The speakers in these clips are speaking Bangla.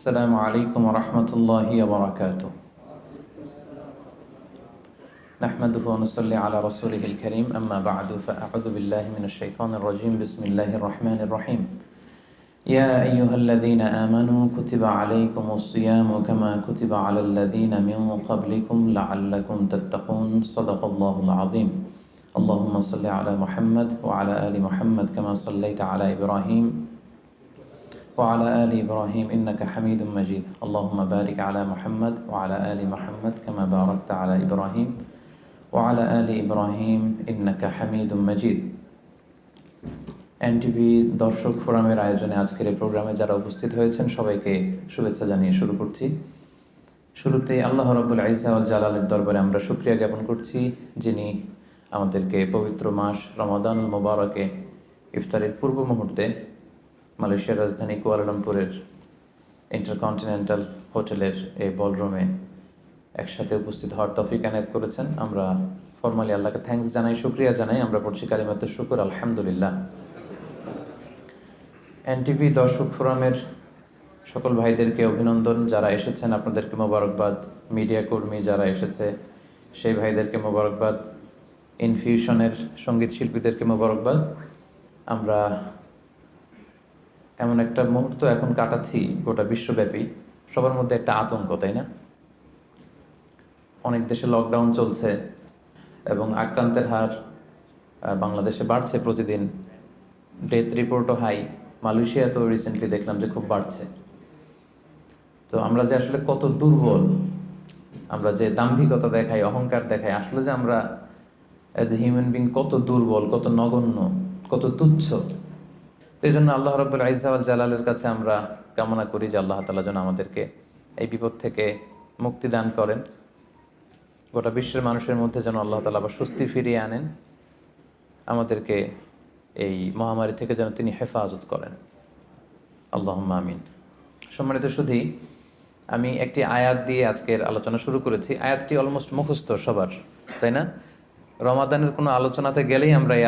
السلام عليكم ورحمة الله وبركاته. نحمده ونصلي على رسوله الكريم، أما بعد فأعوذ بالله من الشيطان الرجيم. بسم الله الرحمن الرحيم. يا أيها الذين آمنوا كتب عليكم الصيام كما كتب على الذين من قبلكم لعلكم تتقون. صدق الله العظيم. اللهم صل على محمد وعلى آل محمد كما صليت على إبراهيم وعلى آل إبراهيم إنك حميد مجيد. اللهم بارك على محمد وعلى آل محمد كما باركت على إبراهيم وعلى آل إبراهيم إنك حميد مجيد. এনটিভি দর্শক ফোরামের আয়োজনে আজকের এই প্রোগ্রামে যারা উপস্থিত হয়েছেন সবাইকে শুভেচ্ছা জানিয়ে শুরু করছি। শুরুতেই আল্লাহ রাব্বুল ইজ্জা ওয়াল জালালের দরবারে আমরা শুকরিয়া জ্ঞাপন করছি, যিনি আমাদেরকে পবিত্র মাস রমাদানুল মুবারকে ইফতারের পূর্ব মুহূর্তে মালয়েশিয়ার রাজধানী কুয়ালালামপুরের ইন্টারকন্টিনেন্টাল হোটেলের এই বলরুমে একসাথে উপস্থিত হওয়ার তৌফিক এনায়েত করেছেন। আমরা ফরমালি আল্লাহকে থ্যাঙ্কস জানাই, শুকরিয়া জানাই। আমরা পড়ছি কালিমাতুশ শুকর, আলহামদুলিল্লাহ। এনটিভি দর্শক ফোরামের সকল ভাইদেরকে অভিনন্দন, যারা এসেছেন আপনাদেরকে মোবারকবাদ। মিডিয়া কর্মী যারা এসেছে সেই ভাইদেরকে মোবারকবাদ। ইনফিউশনের সঙ্গীত শিল্পীদেরকে মোবারকবাদ। আমরা এমন একটা মুহূর্ত এখন কাটাচ্ছি গোটা বিশ্বব্যাপী, সবার মধ্যে একটা আতঙ্ক, তাই না? অনেক দেশে লকডাউন চলছে এবং আক্রান্তের হার বাংলাদেশে বাড়ছে প্রতিদিন। ডেথ রিপোর্টও হাই। মালয়েশিয়া তো রিসেন্টলি দেখলাম যে খুব বাড়ছে। তো আমরা যে আসলে কত দুর্বল, আমরা যে দাম্ভিকতা দেখাই, অহংকার দেখাই, আসলে যে আমরা অ্যাজ এ হিউম্যান বিং কত দুর্বল, কত নগণ্য, কত তুচ্ছ। তো এই জন্য আল্লাহ রাব্বুল ইজ্জা ওয়াল জালালের কাছে আমরা কামনা করি যে আল্লাহ তাআলা যেন আমাদেরকে এই বিপদ থেকে মুক্তি দান করেন। গোটা বিশ্বের মানুষের মধ্যে যেন আল্লাহ তাআলা আবার স্বস্তি ফিরিয়ে আনেন। আমাদেরকে এই মহামারী থেকে যেন তিনি হেফাজত করেন। আল্লাহুম্মা আমিন। সম্মানিত সুধী, আমি একটি আয়াত দিয়ে আজকের আলোচনা শুরু করেছি। আয়াতটি অলমোস্ট মুখস্থ সবার, তাই না? রমাদানের কোনো আলোচনাতে গেলেই আমরা এই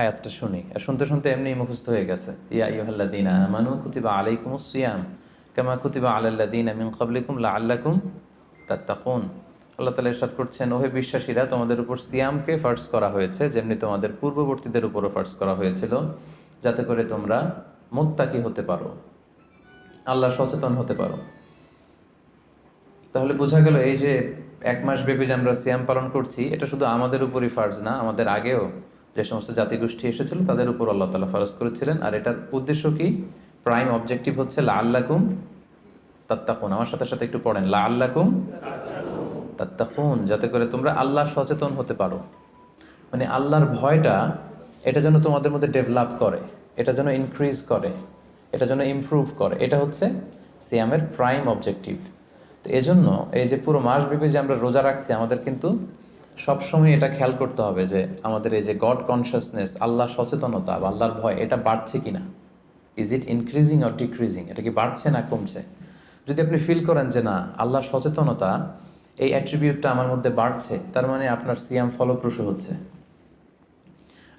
আয়াতটা শুনি, আর শুনতে শুনতে এমনি মুখস্থ হয়ে গেছে। ইয়া আইয়ুহাল্লাযীনা আমানু কুতিবা আলাইকুমুস সিয়াম কামা কুতিবা আলাল্লাযীনা মিন ক্বাবলিকুম লাআল্লাকুম তাত্তাকুন। আল্লাহ তাআলা ইরশাদ করছেন, ওহে বিশ্বাসীরা, তোমাদের উপর সিয়ামকে ফার্জ করা হয়েছে যেমনি তোমাদের পূর্ববর্তীদের উপরও ফার্জ করা হয়েছিল, যাতে করে তোমরা মুত্তাকি হতে পারো, আল্লাহ সচেতন হতে পারো। তাহলে বোঝা গেল এই যে এক মাস ব্যাপী যে আমরা সিয়াম পালন করছি, এটা শুধু আমাদের উপরই ফার্জ না, আমাদের আগেও যে সমস্ত জাতিগোষ্ঠী এসেছিল তাদের উপর আল্লাহ তাআলা ফারজ করেছিলেন। আর এটার উদ্দেশ্য কি? প্রাইম অবজেক্টিভ হচ্ছে লাআল্লাকুম তাত্তাকুন। আমার সাথে সাথে একটু পড়েন, লাআল্লাকুম তাত্তাকুন, যাতে করে তোমরা আল্লাহ সচেতন হতে পারো। মানে আল্লাহর ভয়টা এটা যেন তোমাদের মধ্যে ডেভেলপ করে, এটা যেন ইনক্রিজ করে, এটা যেন ইমপ্রুভ করে। এটা হচ্ছে সিয়ামের প্রাইম অবজেক্টিভ। তো এজন্য এই যে পুরো মাসব্যাপী যে আমরা রোজা রাখছি, আমাদের কিন্তু সবসময় এটা খেয়াল করতে হবে যে আমাদের এই যে গড কনসিয়াসনেস, আল্লাহ সচেতনতা বা আল্লাহর ভয়, এটা বাড়ছে কিনা। Is it increasing or decreasing? এটা কি বাড়ছে না কমছে? যদি আপনি ফিল করেন যে না, আল্লাহ সচেতনতা এই অ্যাট্রিবিউটটা আমার মধ্যে বাড়ছে, তার মানে আপনার সিয়াম ফলপ্রসূ হচ্ছে।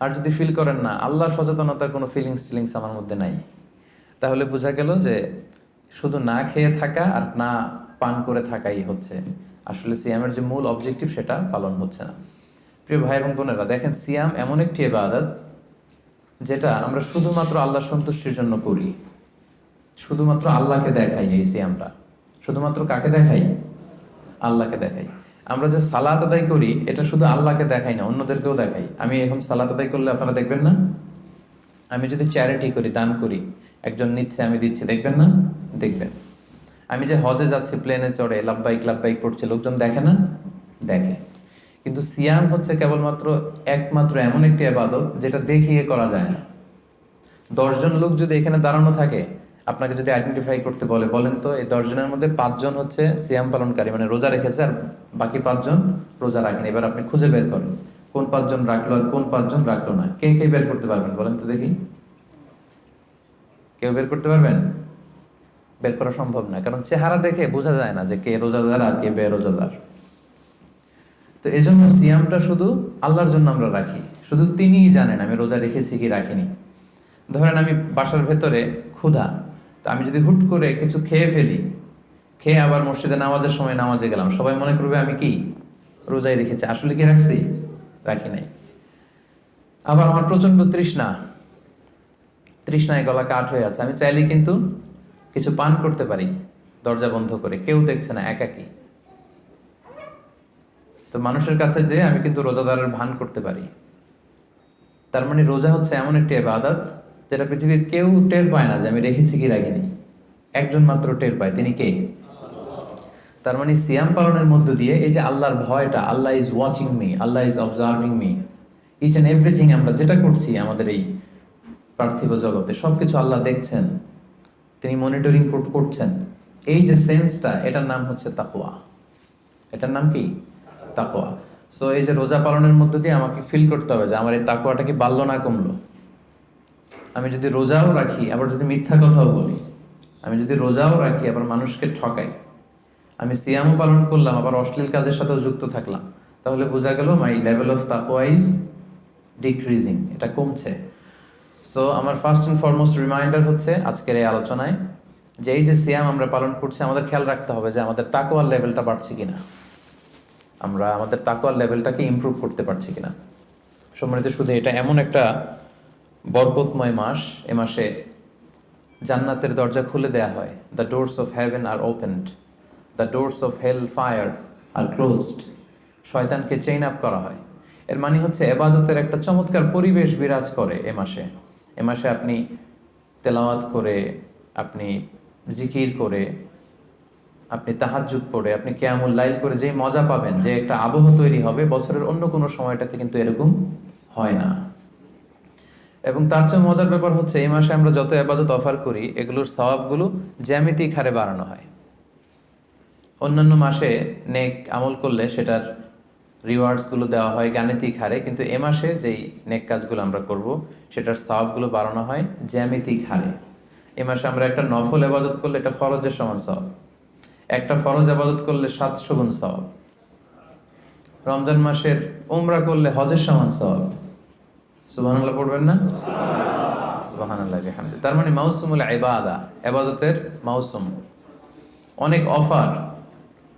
আর যদি ফিল করেন না, আল্লাহ সচেতনতার কোনো ফিলিংস আমার মধ্যে নাই, তাহলে বোঝা গেল যে শুধু না খেয়ে থাকা আর না পান করে থাকাই হচ্ছে, আসলে সিয়ামের যে মূল অবজেক্টিভ সেটা পালন হচ্ছে না। প্রিয় ভাই এবং বোনেরা, দেখেন, সিয়াম এমন একটি ইবাদত যেটা আমরা শুধুমাত্র আল্লাহ সন্তুষ্টির জন্য করি, শুধুমাত্র আল্লাহকে দেখাই। এই সিয়ামটা শুধুমাত্র কাকে দেখাই? আল্লাহকে দেখাই। আমরা যে সালাত আদায় করি, এটা শুধু আল্লাহকে দেখাই না, অন্যদেরকেও দেখাই। আমি এখন সালাত আদায় করলে আপনারা দেখবেন না? আমি যদি চ্যারিটি করি, দান করি, একজন নিচ্ছে আমি দিচ্ছি, দেখবেন না? দেখবেন। আমি যে হজে যাচ্ছি, প্লেনে চড়ে লাব্বাইক লাব্বাইক পড়ছে, লোকজন দেখে না? দেখে। কিন্তু সিয়াম হচ্ছে কেবলমাত্র একমাত্র এমন একটি ইবাদত যেটা দেখিয়ে করা যায় না। 10 জন লোক যদি এখানে দাঁড়ানো থাকে, আপনাকে যদি আইডেন্টিফাই করতে বলে, বলেন তো এই 10 জনের মধ্যে 5 জন হচ্ছে সিয়াম পালনকারী, মানে রোজা রেখেছে, আর বাকি 5 জন রোজা রাখেনি। এবার আপনি খুঁজে বের করেন কোন 5 জন রাখলো আর কোন 5 জন রাখলো না। কে কে বের করতে পারবেন বলেন তো দেখি? কেউ বের করতে পারবেন? বের করা সম্ভব না, কারণ চেহারা দেখে বোঝা যায় না যে কে রোজাদার আর কে বেরোজাদার। তো এই জন্য সিয়ামটা শুধু আল্লাহর জন্য আমরা রাখি, শুধু তিনিই জানেন আমি রোজা রেখেছি কি রাখিনি। ধরেন আমি বাসার ভেতরে ক্ষুধা, তো আমি যদি হুট করে কিছু খেয়ে ফেলি, খেয়ে আবার মসজিদে নামাজের সময় নামাজে গেলাম, সবাই মনে করবে আমি কি রোজায় রেখেছি। আসলে কি রাখছি? রাখি নাই। আবার আমার প্রচন্ড তৃষ্ণায় গলা কাঠ হয়ে আছে, আমি চাইলে কিন্তু কিছু পান করতে পারি দরজা বন্ধ করে, কেউ দেখছে না, একাকি। তো মানুষের কাছে যে আমি কিন্তু রোজাদারের ভান করতে পারি। তার মানে রোজা হচ্ছে এমন একটি ইবাদত যেটা পৃথিবীর কেউ টের পায় না যে আমি রেখেছি কি রাখিনি। একজন মাত্র টের পায়, তিনি কে? তার মানে সিয়াম পালনের মধ্য দিয়ে এই যে আল্লাহর ভয়টা, Allah is watching me, Allah is observing me, each and everything আমরা যেটা করছি আমাদের এই পার্থিব জগতে সবকিছু আল্লাহ দেখছেন, তিনি মনিটরিং করছেন। এই যে সেন্সটা, এটার নাম হচ্ছে তাকওয়া। এটার নাম কি? তাকওয়া। সো এই যে রোজা পালনের মধ্য দিয়ে আমাকে ফিল করতে হবে যে আমার এই তাকওয়াটা কি বাড়লো না কমলো। আমি যদি রোজাও রাখি আবার যদি মিথ্যা কথাও বলি, আমি যদি রোজাও রাখি আবার মানুষকে ঠকাই, আমি সিয়ামও পালন করলাম আবার অশ্লীল কাজের সাথেও যুক্ত থাকলাম, তাহলে বোঝা গেল মাই লেভেল অফ তাকওয়া ইজ ডিক্রিজিং, এটা কমছে। সো আমার ফার্স্ট অ্যান্ড ফরমোস্ট রিমাইন্ডার হচ্ছে আজকের এই আলোচনায় যে এই যে সিয়াম আমরা পালন করছি, আমাদের খেয়াল রাখতে হবে যে আমাদের তাকওয়ার লেভেলটা বাড়ছে কিনা, আমরা আমাদের তাকওয়ার লেভেলটাকে ইমপ্রুভ করতে পারছি কিনা। সম্মানিত শুধু এটা এমন একটা বরকতময় মাস, এ মাসে জান্নাতের দরজা খুলে দেয়া হয়। The doors of heaven are opened, the doors of hell fire are closed. শয়তানকে চেইন আপ করা হয়। এর মানে হচ্ছে এবাদতের একটা চমৎকার পরিবেশ বিরাজ করে এ মাসে। এ মাসে আপনি তেলাওয়াত করে, আপনি জিকির করে, আপনি তাহাজ্জুদ পড়ে, আপনি কিয়ামুল লাইল করে যে মজা পাবেন, যে একটা আবহ তৈরি হবে, বছরের অন্য কোনো সময়টাতে কিন্তু এরকম হয় না। এবং তার চেয়ে মজার ব্যাপার হচ্ছে এই মাসে আমরা যত ইবাদত অফার করি এগুলোর সওয়াবগুলো জ্যামিতিক হারে বাড়ানো হয়। অন্যান্য মাসে নেক আমল করলে সেটার রিওয়ার্ডসগুলো দেওয়া হয় গাণিতিক হারে, কিন্তু এ মাসে যেই নেক কাজগুলো আমরা করব সেটার সওয়াবগুলো বাড়ানো হয় জ্যামিতিক হারে। এ মাসে আমরা একটা নফল ইবাদত করলে এটা ফরজের সমান সওয়াব, একটা ফরজ ইবাদত করলে 700 গুণ সওয়াব, রমজান মাসের উমরা করলে হজের সমান সওয়াব। সুবহানাল্লাহ পড়বেন না? সুবহানাল্লাহ বিহামদি। তার মানে মাউসুমুল ইবাদা, ইবাদতের মাউসুম, অনেক অফার,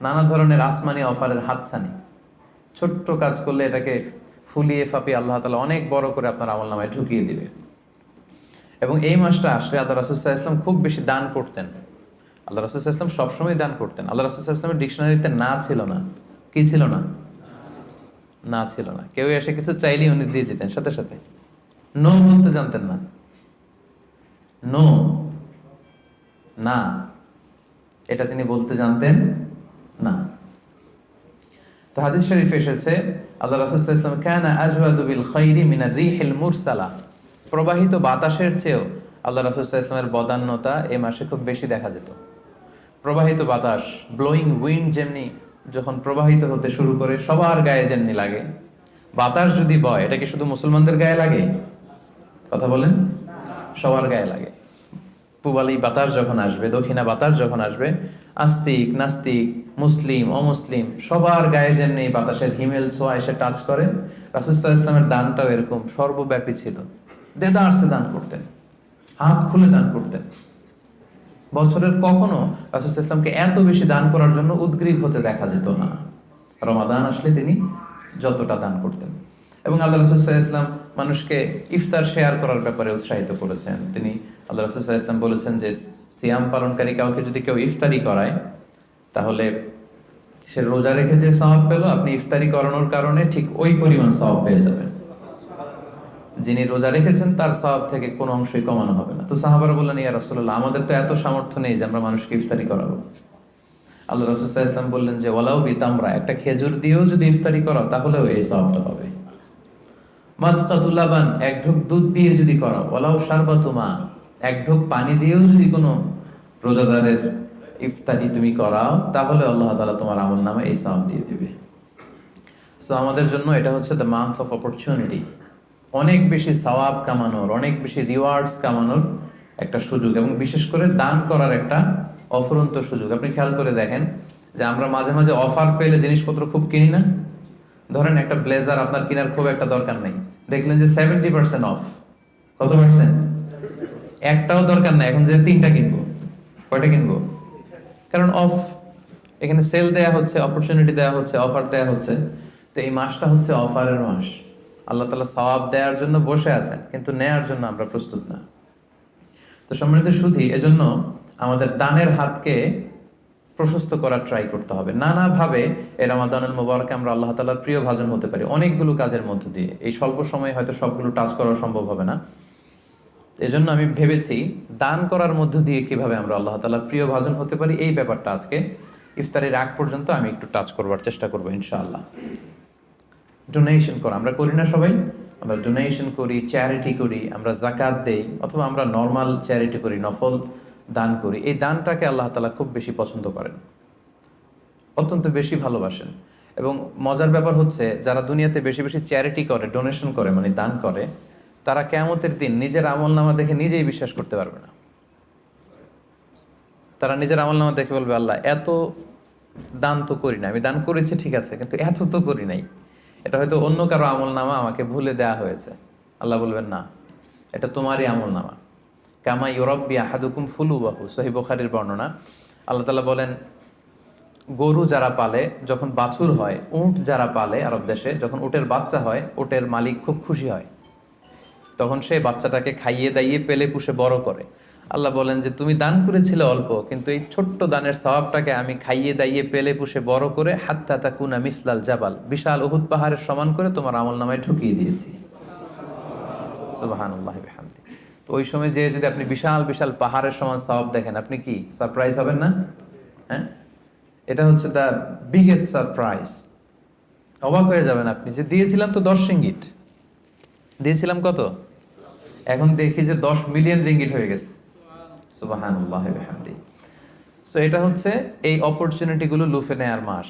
নানা ধরনের আসমানি অফারের হাতছানি। ছোট্ট কাজ করলে এটাকে ফুলিয়ে ফাপিয়ে আল্লাহ তাআলা অনেক বড় করে আপনার আমলনামায় ঢুকিয়ে দিবে। এবং এই মাসটা আসলে আল্লাহ রাসূল সাল্লাল্লাহু আলাইহি ওয়াসাল্লাম খুব বেশি দান করতেন। আল্লাহ রাসূল সাল্লাল্লাহু আলাইহি ওয়াসাল্লাম সবসময় দান করতেন। আল্লাহ রাসূল সাল্লাল্লাহু আলাইহি ওয়াসাল্লামের ডিকশনারিতে না ছিল না, কি ছিল না? না ছিল না। কেউ এসে কিছু চাইলেই উনি দিয়ে দিতেন সাথে সাথে। নো বলতে জানতেন না, নো, না, এটা তিনি বলতে জানতেন না। তো হাদিস শরীফ এসেছে আল্লাহ রাসূল সাল্লাল্লাহু আলাইহি ওয়াসাল্লাম কানা আজওয়াদু বিল খাইরি মিনার রিহিল মুরসালা, প্রবাহিত বাতাসের চেয়েও আল্লাহ রাসূল সাল্লাল্লাহু আলাইহি ওয়াসাল্লামের বদান্যতা এই মাসে খুব বেশি দেখা যেত। প্রবাহিত বাতাস, ব্লোয়িং উইন্ড যেমনি যখন প্রবাহিত হতে শুরু করে সবার গায়ে যেমনি লাগে, বাতাস যদি বয় এটা কি শুধু মুসলমানদের গায়ে লাগে? কথা বলেন, সবার গায়ে লাগে। পূবালী বাতাস যখন আসবে, দক্ষিণা বাতাস যখন আসবে, আস্তিক নাস্তিক, মুসলিম অমুসলিম সবার গায়ে যেমনি বাতাসের হিমেল ছোঁয়া এসে টাচ করে, রাসূল সাল্লাল্লাহু আলাইহি ওয়াসাল্লামের দানটাও এরকম সর্বব্যাপী ছিল। দেদারসে দান করতেন, হাত খুলে দান করতেন। বছরের কখনো রাসূল সাল্লাল্লাহু আলাইহি ওয়াসাল্লামকে এত বেশি দান করার জন্য উদগ্রীব হতে দেখা যেত না। রমাদান আসলে তিনি যতটা দান করতেন। এবং আল্লাহ রাসূল সাল্লাল্লাহু আলাইহি ওয়াসাল্লাম মানুষকে ইফতার শেয়ার করার ব্যাপারে উৎসাহিত করেছেন। তিনি আল্লাহ রাসূল সাল্লাল্লাহু আলাইহি ওয়াসাল্লাম বলেছেন যে সিয়াম পালনকারী কাউকে যদি কেউ ইফতারি করায় তাহলে সে রোজা রেখে যে সওয়াব পেল, আপনি ইফতারি করানোর কারণে ঠিক ওই পরিমাণ সওয়াব পেয়ে যাবেন। যিনি রোজা রেখেছেন তার সওয়াব থেকে কোনো অংশই কমানো হবে না। তো সাহাবারা বললেন, ইয়া রাসূলুল্লাহ, আমাদের তো এত সামর্থ্য নেই যে আমরা মানুষকে ইফতারি করাবো। আল্লাহ রাসূল সাল্লাল্লাহু আলাইহি ওয়াসাল্লাম বললেন যে ওয়ালাউ বিতামরা, একটা খেজুর দিয়েও যদি ইফতারি করাও তাহলেও এই সওয়াবটা পাবে। মাসকাতুল লাবান, এক ঢোক দুধ দিয়ে যদি করাও, ওয়ালাউ শারবাতুমা, এক ঢোক পানি দিয়েও যদি কোনো রোজাদারের ইফতারি তুমি করাও তাহলে আল্লাহ তাআলা তোমার আমলনামায় এই সওয়াব দিয়ে দিবে। সো আমাদের জন্য এটা হচ্ছে দ্য মান্থ অফ অপরচুনিটি, অনেক বেশি সওয়াব কামানোর, অনেক বেশি রিওয়ার্ডস কামানোর একটা সুযোগ, এবং বিশেষ করে দান করার একটা অফুরন্ত সুযোগ। আপনি খেয়াল করে দেখেন যে আমরা মাঝে মাঝে অফার পেলে জিনিসপত্র খুব কিনি না। ধরেন একটা ব্লেজার আপনার কেনার খুব একটা দরকার নেই, দেখলেন যে 70% অফ। কত পার্সেন্ট? একটাও দরকার নাই, এখন যে 3টা কিনবো, কয়টা কিনবো? কারণ এখানে সেল দেয়া হচ্ছে, অপরচুনিটি দেয়া হচ্ছে, অফার দেয়া হচ্ছে। তো এই মাসটা হচ্ছে অফারের মাস। আল্লাহ তাআলা সওয়াব দেওয়ার জন্য বসে আছেন, কিন্তু নেয়ার জন্য আমরা প্রস্তুত না। তো সম্মানিত সুধী, এজন্য আমাদের দানের হাতকে প্রশস্ত করার ট্রাই করতে হবে। নানাভাবে এই রমাদানুল মুবারকে আমরা আল্লাহ তাআলার প্রিয় ভাজন হতে পারি অনেকগুলো কাজের মধ্য দিয়ে। এই স্বল্প সময়ে হয়তো সবগুলো টাচ করা সম্ভব হবে না। এজন্য আমি ভেবেছি দান করার মধ্য দিয়ে কিভাবে আমরা আল্লাহ তাআলার প্রিয় ভাজন হতে পারি, এই ব্যাপারটা আজকে ইফতারের আগ পর্যন্ত আমি একটু টাচ করবার চেষ্টা করবো ইনশাআল্লাহ। ডোনেশন করা আমরা করি না সবাই? আমরা ডোনেশন করি, চ্যারিটি করি, আমরা জাকাত দেই, অথবা আমরা নর্মাল চ্যারিটি করি, নফল দান করি। এই দানটাকে আল্লাহ তাআলা খুব বেশি পছন্দ করেন, অত্যন্ত বেশি ভালোবাসেন। এবং মজার ব্যাপার হচ্ছে, যারা দুনিয়াতে বেশি বেশি চ্যারিটি করে, ডোনেশন করে, মানে দান করে, তারা কিয়ামতের দিন নিজের আমলনামা দেখে নিজেই বিশ্বাস করতে পারবে না। তারা নিজের আমলনামা দেখে বলবে, আল্লাহ এত দান তো করি না, আমি দান করেছি ঠিক আছে, কিন্তু এত তো করি নাই, এটা হয়তো অন্য কারো আমলনামা, আমাকে ভুলে দেয়া হয়েছে। আল্লাহ বলবেন, না, এটা তোমারই আমলনামা। কামা ইউরাব্বি আহাদুকুম ফুলুবাহু, সহিহ বুখারীর বর্ণনা। আল্লাহ তাআলা বলেন, গরু যারা পালে, যখন বাছুর হয়, উট যারা পালে আরব দেশে, যখন উটের বাচ্চা হয়, উটের মালিক খুব খুশি হয়, তখন সেই বাচ্চাটাকে খাইয়ে দাইয়ে পেলে পুষে বড় করে। আল্লাহ বলেন যে তুমি দান করেছিলে অল্প, কিন্তু এই ছোট্ট দানের সওয়াবটাকে আমি খাইয়ে দাইয়ে পেলে পুষে বড় করে হাত্তা তাকুনা মিসলাল জাবাল, বিশাল উহুদ পাহাড়ের সমান করে তোমার আমলনামায় ঢুকিয়ে দিয়েছি। সুবহানাল্লাহি ওয়া বিহামদি। তো ওই সময় যে যদি আপনি বিশাল বিশাল পাহাড়ের সমান সওয়াব দেখেন, আপনি কি সারপ্রাইজ হবেন না? হ্যাঁ, এটা হচ্ছে দ্য বিগেস্ট সারপ্রাইজ। অবাক হয়ে যাবেন আপনি, যে দিয়েছিলাম তো 10 রিঙ্গিট, দিয়েছিলাম কত, এখন দেখি যে 10 মিলিয়ন রিঙ্গিট হয়ে গেছে। সুবহানাল্লাহি ওয়া বিহামদি। সো এটা হচ্ছে এই অপরচুনিটিগুলো লুফে নেয়ার মাস।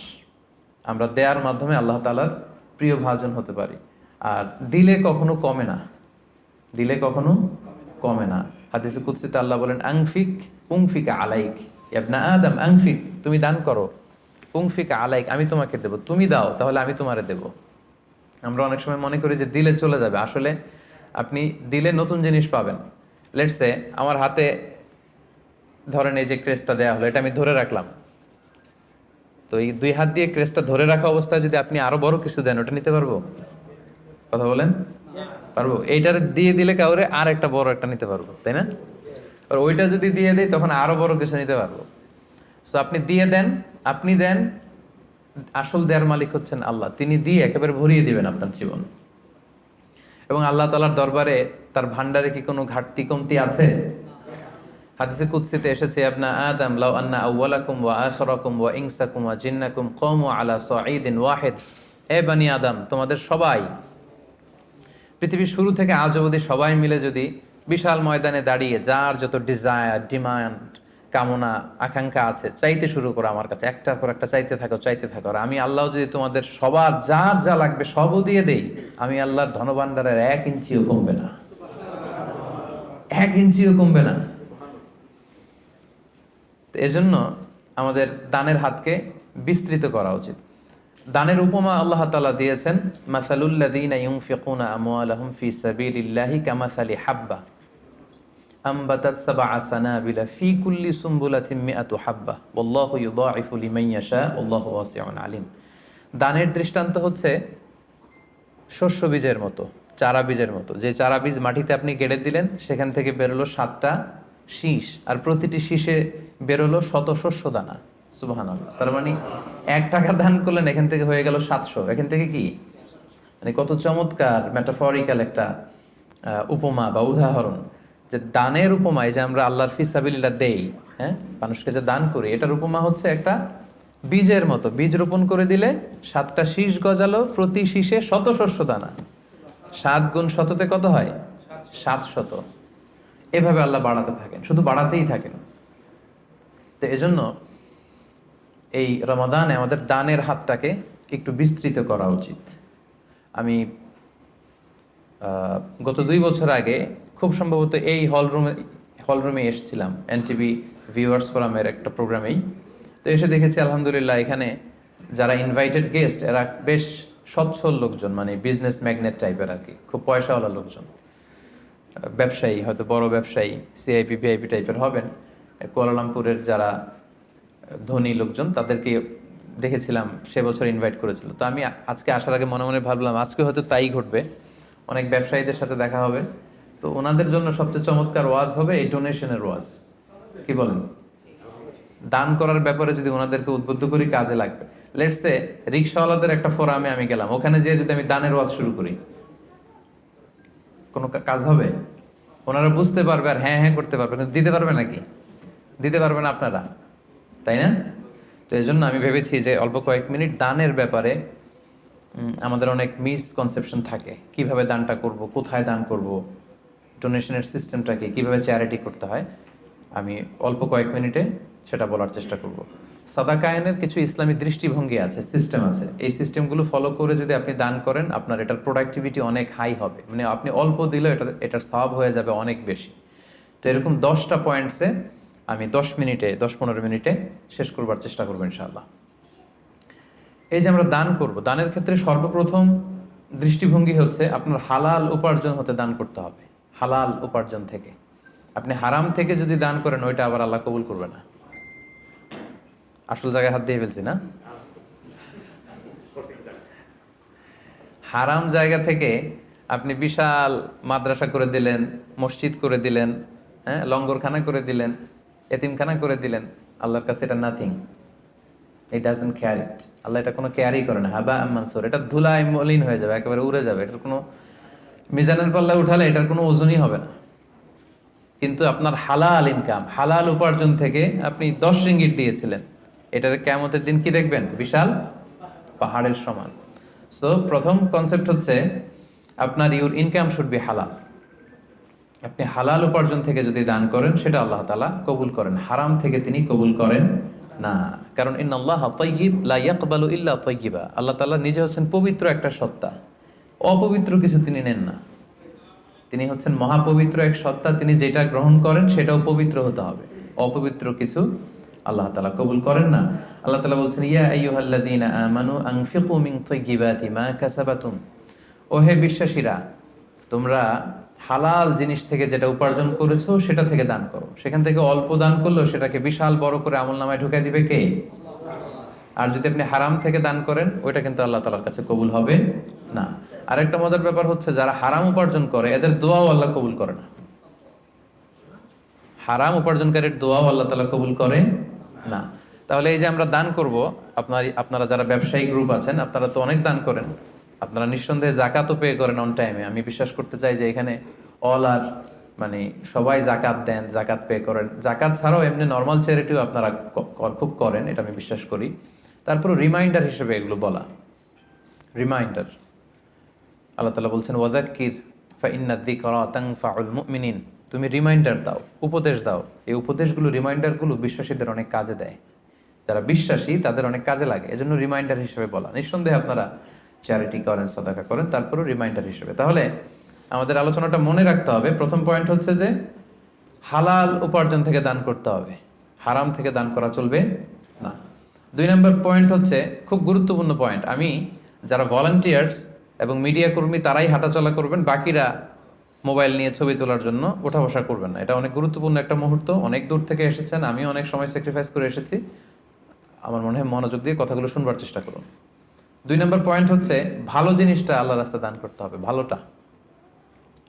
আমরা দেয়ার মাধ্যমে আল্লাহ তাআলার প্রিয় ভাজন হতে পারি। আর দিলে কখনো কমে না, দিলে কখনো কমে না। হাদিসে কুদসিতে আল্লাহ বলেন, আনফিক উনফিক আলাইক, ইবনা আদম আনফিক, তুমি দান করো, উনফিক আলাইক, আমি তোমাকে দেব, তুমি দাও তাহলে আমি তোমারে দেব। আমরা অনেক সময় মনে করি যে দিলে চলে যাবে, আসলে আপনি দিলে নতুন জিনিস পাবেন। লেটস সে আমার হাতে ধরেন এই যে ক্রেস্টটা দেয়া হলো, এটা আমি ধরে রাখলাম, তো এই 2 হাত দিয়ে ক্রেস্টটা ধরে রাখা অবস্থায় যদি আপনি আরো বড় কিছু দেন, ওটা নিতে পারবো? কথা বলেন, পারবো? এইটার দিয়ে দিলে কাউরে আর একটা বড় একটা নিতে পারবো, তাই না? আর ওইটা যদি দিয়ে দেয়, তখন আরো বড় কিছু নিতে পারবো। সো আপনি দিয়ে দেন, আপনি দেন, আসল দেয়ার মালিক হচ্ছেন আল্লাহ। তিনি দিয়ে একেবারে ভরিয়ে দিবেন আপনার জীবন। এবং আল্লাহ তাআলার দরবারে তার ভান্ডারে কি কোনো ঘাটতি কমতি আছে? হাদিসে কুদসিতে এসেছে, আপনা আদম লাউ আন্না আউওয়ালাকুম ওয়া আখিরাকুম ওয়া ইনসাকুম ওয়া জিন্নাকুম কামু আলা সাঈদিন ওয়াহিদ, হে বনি আদম, তোমাদের সবাই, পৃথিবীর শুরু থেকে আজ অবধি সবাই মিলে যদি বিশাল ময়দানে দাঁড়িয়ে যার যত ডিজায়ার, ডিমান্ড, কামনা, আকাঙ্ক্ষা আছে, চাইতে শুরু করো আমার কাছে, একটার পর একটা চাইতে থাকো, চাইতে থাকো। আর আমি আল্লাহ যদি তোমাদের সবার যার যা লাগবে সবও দিয়ে দেই, আমি আল্লাহর ধনভাণ্ডারের 1 ইঞ্চিও কমবে না, 1 ইঞ্চিও কমবে না। তো এজন্য আমাদের দানের হাতকে বিস্তৃত করা উচিত। দানের উপমা আল্লাহ তাআলা দিয়েছেন, মাসালুল লাযীনা ইউনফিকুনা আমওয়ালাহুম ফি সাবিলিল্লাহি কামাসালি হাব্বা আমবাতাত সাবআ সানাবিলা ফি কুল্লি সুমবুলাতিন মিআতু হাব্বা ওয়াল্লাহু ইউদাঈফু লিমান ইয়াশা ওয়াল্লাহু ওয়াসিউন আলিম। দানের দৃষ্টান্ত হচ্ছে শস্য বীজের মতো, চারা বীজের মতো। যে চারা বীজ মাটিতে আপনি গেড়ে দিলেন, সেখান থেকে বেরোলো 7টা শীষ, আর প্রতিটি শীষে বেরোলো শত শস্য দানা। সুবহানাল্লাহ। তার মানে 1 টাকা দান করলেন, এখান থেকে হয়ে গেল 700। এখান থেকে কি, মানে কত চমৎকার মেটাফরিক্যাল একটা উপমা বা উদাহরণ, যে দানের উপমা, এই যে আমরা আল্লাহর ফিসাবিলিল্লাহ দেই, হ্যাঁ, মানুষকে যে দান করি, এটার উপমা হচ্ছে একটা বীজের মতো। বীজ রোপণ করে দিলে 7টা শীষ গজালো, প্রতি শীষে শত শস্য দানা। 7 গুণ শততে কত হয়? 700। এভাবে আল্লাহ বাড়াতে থাকেন, শুধু বাড়াতেই থাকেন। তো এজন্য এই রমাদানে আমাদের দানের হাতটাকে একটু বিস্তৃত করা উচিত। আমি গত 2 বছর আগে খুব সম্ভবত এই হলরুমে এসেছিলাম, এনটিভি ভিউয়ার্স ফোরামের একটা প্রোগ্রামেই। তো এসে দেখেছি আলহামদুলিল্লাহ, এখানে যারা ইনভাইটেড গেস্ট, এরা বেশ সচ্ছল লোকজন, মানে বিজনেস ম্যাগনেট টাইপের আর কি, খুব পয়সাওয়ালা লোকজন, ব্যবসায়ী, হয়তো বড় ব্যবসায়ী, সিআইপি ভিআইপি টাইপের হবেন। কুয়ালালামপুরের যারা ধনী লোকজন তাদেরকে দেখেছিলাম সে বছর ইনভাইট করেছিল। তো আমি আজকে আসার আগে মনে মনে ভাবলাম আজকে হয়তো তাই ঘটবে, অনেক ব্যবসায়ীদের সাথে দেখা হবে। তো ওনাদের জন্য সবচেয়ে চমৎকার ওয়াজ হবে এই ডোনেশনের ওয়াজ। কি বলেন? দান করার ব্যাপারে যদি ওনাদেরকে উদ্বুদ্ধ করি কাজে লাগবে। লেটস সে রিক্সাওয়ালাদের একটা ফোরামে আমি গেলাম, ওখানে যেয়ে যদি আমি দানের ওয়াজ শুরু করি কোনো কাজ হবে? ওনারা বুঝতে পারবে আর হ্যাঁ হ্যাঁ করতে পারবে, কিন্তু দিতে পারবে নাকি? দিতে পারবে না আপনারা, তাই না? তো এই জন্য আমি ভেবেছি যে অল্প কয়েক মিনিট দানের ব্যাপারে আমাদের অনেক মিসকনসেপশন থাকে। কিভাবে দানটা করব, কোথায় দান করব, ডোনেশনের সিস্টেমটা কি, কীভাবে চ্যারিটি করতে হয়, আমি অল্প কয়েক মিনিটে সেটা বলার চেষ্টা করব। সাদাকায়নের কিছু ইসলামী দৃষ্টিভঙ্গি আছে, সিস্টেম আছে। এই সিস্টেমগুলো ফলো করে যদি আপনি দান করেন আপনার এটার প্রোডাক্টিভিটি অনেক হাই হবে, মানে আপনি অল্প দিলেও এটার সওয়াব হয়ে যাবে অনেক বেশি। তো এরকম 10টা পয়েন্টসে আমি 10-15 মিনিটে শেষ করবার চেষ্টা করবো ইনশাআল্লাহ। এই যে আমরা দান করব, দানের ক্ষেত্রে সর্বপ্রথম দৃষ্টিভঙ্গি হচ্ছে আপনার হালাল উপার্জন হতে দান করতে হবে। হালাল উপার্জন থেকে। আপনি হারাম থেকে যদি দান করেন ওইটা আবার আল্লাহ কবুল করবে না। আসল জায়গায় হাত দিয়ে ফেলছি না? হারাম জায়গা থেকে আপনি বিশাল মাদ্রাসা করে দিলেন, মসজিদ করে দিলেন, হ্যাঁ, লঙ্গরখানা করে দিলেন, এতিমখানা করে দিলেন, আল্লাহর কাছে এটা নাথিং। ইট ডাজন্ট কেয়ার ইট। আল্লাহ এটা কোনো কেয়ারই করে না। হাবা মানসুর, এটা ধুলায় মলিন হয়ে যাবে, একেবারে উড়ে যাবে। এটার কোনো মিজানের পাল্লা উঠালে এটার কোনো ওজনই হবে না। কিন্তু আপনার হালাল ইনকাম, হালাল উপার্জন থেকে আপনি 10 রিঙ্গিট দিয়েছিলেন, এটার কিয়ামতের দিন কি দেখবেন? বিশাল পাহাড়ের সমান। সো প্রথম কনসেপ্ট হচ্ছে আপনার ইউর ইনকাম শুড বি হালাল। আপনি হালাল উপার্জন থেকে যদি দান করেন সেটা আল্লাহ তাআলা কবুল করেন, হারাম থেকে তিনি কবুল করেন না। কারণ ইন্নাল্লাহা তাইয়্যিব লা ইয়াকবালু ইল্লা তাইয়্যিবা। আল্লাহ তাআলা নিজে হচ্ছেন পবিত্র একটা সত্তা, অপবিত্র কিছু তিনি নেন না। তিনি হচ্ছেন মহাপবিত্র এক সত্তা, তিনি যেটা গ্রহণ করেন সেটাও পবিত্র হতে হবে। অপবিত্র কিছু আল্লাহ তাআলা কবুল করেন না। আল্লাহ তাআলা বলছেন ইয়া আইয়ুহাল্লাযীনা আমানু আনফিকু মিন তাইয়্যিবাতি মা কাসাবাতুম। ও হে বিশ্বাসীরা, তোমরা হালাল জিনিস থেকে যেটা উপার্জন করেছো সেটা থেকে দান করো। সেখান থেকে অল্প দান করলেও সেটাকে বিশাল বড় করে আমলনামায় ঢুকাই দিবে কে? আর যদি আপনি হারাম থেকে দান করেন ওইটা কিন্তু আল্লাহ তাআলার কাছে কবুল হবে না। আরেকটা মজার ব্যাপার হচ্ছে যারা হারাম উপার্জন করে এদের দোয়াও আল্লাহ কবুল করে না। হারাম উপার্জনকারীর দোয়াও আল্লাহ তাআলা কবুল করে না। তাহলে এই যে আমরা দান করব, আপনারা যারা ব্যবসায়িক গ্রুপ আছেন আপনারা তো অনেক দান করেন, আপনারা নিঃসন্দেহে জাকাতও পে করেন অন টাইমে। আমি বিশ্বাস করতে চাই যে এখানে অল আর মানে সবাই জাকাত দেন, জাকাত পে করেন। জাকাত ছাড়াও এমনি নর্মাল চ্যারিটিও আপনারা খুব করেন, এটা আমি বিশ্বাস করি। তারপর রিমাইন্ডার হিসেবে এগুলো বলা, রিমাইন্ডার। আল্লাহ তাআলা বলছেন ওয়াযাক্কির ফাইন্না যিকরা তানফাউল মুমিনিন। তুমি রিমাইন্ডার দাও, উপদেশ দাও। এই উপদেশগুলো, রিমাইন্ডারগুলো বিশ্বাসীদের অনেক কাজে দেয়। যারা বিশ্বাসী তাদের অনেক কাজে লাগে, এজন্য রিমাইন্ডার হিসেবে বলা। নিঃসন্দেহে আপনারা চ্যারিটি করেন, সাদাকা করেন, তারপরও রিমাইন্ডার হিসেবে। তাহলে আমাদের আলোচনাটা মনে রাখতে হবে, প্রথম পয়েন্ট হচ্ছে যে হালাল উপার্জন থেকে দান করতে হবে, হারাম থেকে দান করা চলবে না। 2 নম্বর পয়েন্ট হচ্ছে খুব গুরুত্বপূর্ণ পয়েন্ট, আমি যারা ভলান্টিয়ার্স এবং মিডিয়া কর্মী তারাই হাঁটাচলা করবেন, বাকিরা মোবাইল নিয়ে ছবি তোলার জন্য ওঠা বসা করবেন না। এটা অনেক গুরুত্বপূর্ণ একটা মুহূর্ত, অনেক দূর থেকে এসেছেন, আমি অনেক সময় স্যাক্রিফাইস করে এসেছি। আমার মনে হয় মনোযোগ দিয়ে কথাগুলো শুনবার চেষ্টা করুন। 2 নম্বর পয়েন্ট হচ্ছে ভালো জিনিসটা আল্লাহর রাস্তায় দান করতে হবে, ভালোটা।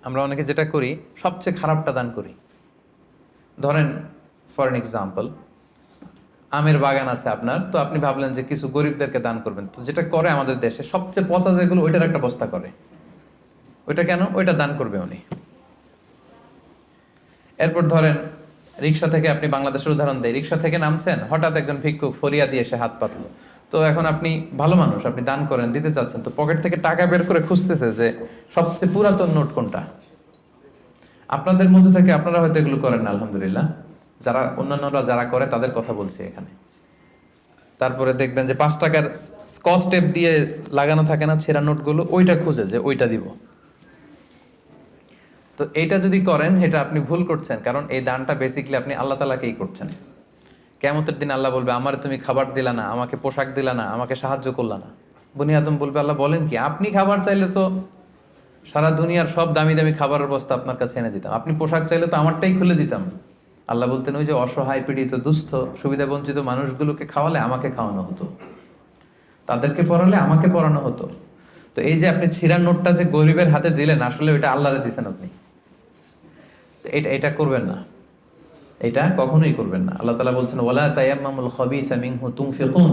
আমরা অনেকে যেটা করি সবচেয়ে খারাপটা দান করি। ধরেন ফর এন এক্সাম্পল, আমের বাগান আছে আপনার, তো আপনি ভাবলেন যে কিছু গরিবদেরকে দান করবেন। তো যেটা করে আমাদের দেশে সবচেয়ে পচা যেগুলো ওইটার একটা বস্তা করে, ওইটা কেন? ওইটা দান করবে উনি। এরপর ধরেন রিক্সা থেকে, আপনি বাংলাদেশের উদাহরণ দেয়, রিক্সা থেকে নামছেন, হঠাৎ একজন ভিক্ষুক ফরিয়া দিয়ে এসে হাত পাতলো। তো এখন আপনি ভালো মানুষ, আপনি দান করেন, দিতে চাচ্ছেন, তো পকেট থেকে টাকা বের করে খুঁজতেছে যে সবচেয়ে পুরাতন নোট কোনটা। আপনাদের মধ্যে থেকে আপনারা হয়তো এগুলো করেন না, আলহামদুলিল্লাহ। যারা অন্যান্যরা যারা করে তাদের কথা বলছি এখানে। তারপরে দেখবেন যে 5 টাকার স্কচ টেপ দিয়ে লাগানো থাকে না ছেঁড়া নোটগুলো, ওইটা খুঁজে যে ওইটা দিব। তো এইটা যদি করেন এটা আপনি ভুল করছেন, কারণ এই দানটা বেসিক্যালি আপনি আল্লাহ তাআলাকেই করছেন। কিয়ামতের দিন আল্লাহ বলবে আমার তুমি খাবার দিলা না, আমাকে পোশাক দিলা না, আমাকে সাহায্য করলা না। বনি আদম বলবে আল্লাহ বলেন কি, আপনি খাবার চাইলে তো সারা দুনিয়ার সব দামি দামি খাবারের বস্তা আপনার কাছে এনে দিতাম, আপনি পোশাক চাইলে তো আমারটাই খুলে দিতাম, আল্লাহ বলতেন ওই যে অসহায় পীড়িত দুস্থ সুবিধা বঞ্চিত মানুষগুলোকে খাওয়ালে আমাকে খাওয়ানো হতো, তাদেরকে পড়ালে আমাকে পড়ানো হতো। তো এই যে আপনি ছিঁড়ার নোটটা যে গরিবের হাতে দিলেন, আসলে ওইটা আল্লাহরে দিচ্ছেন আপনি। এটা এটা করবেন না, এটা কখনোই করবেন না। আল্লাহ তাআলা বলছেন ওয়ালা তায়াম্মামুল খাবিসা মিনহু তুনফিকুন,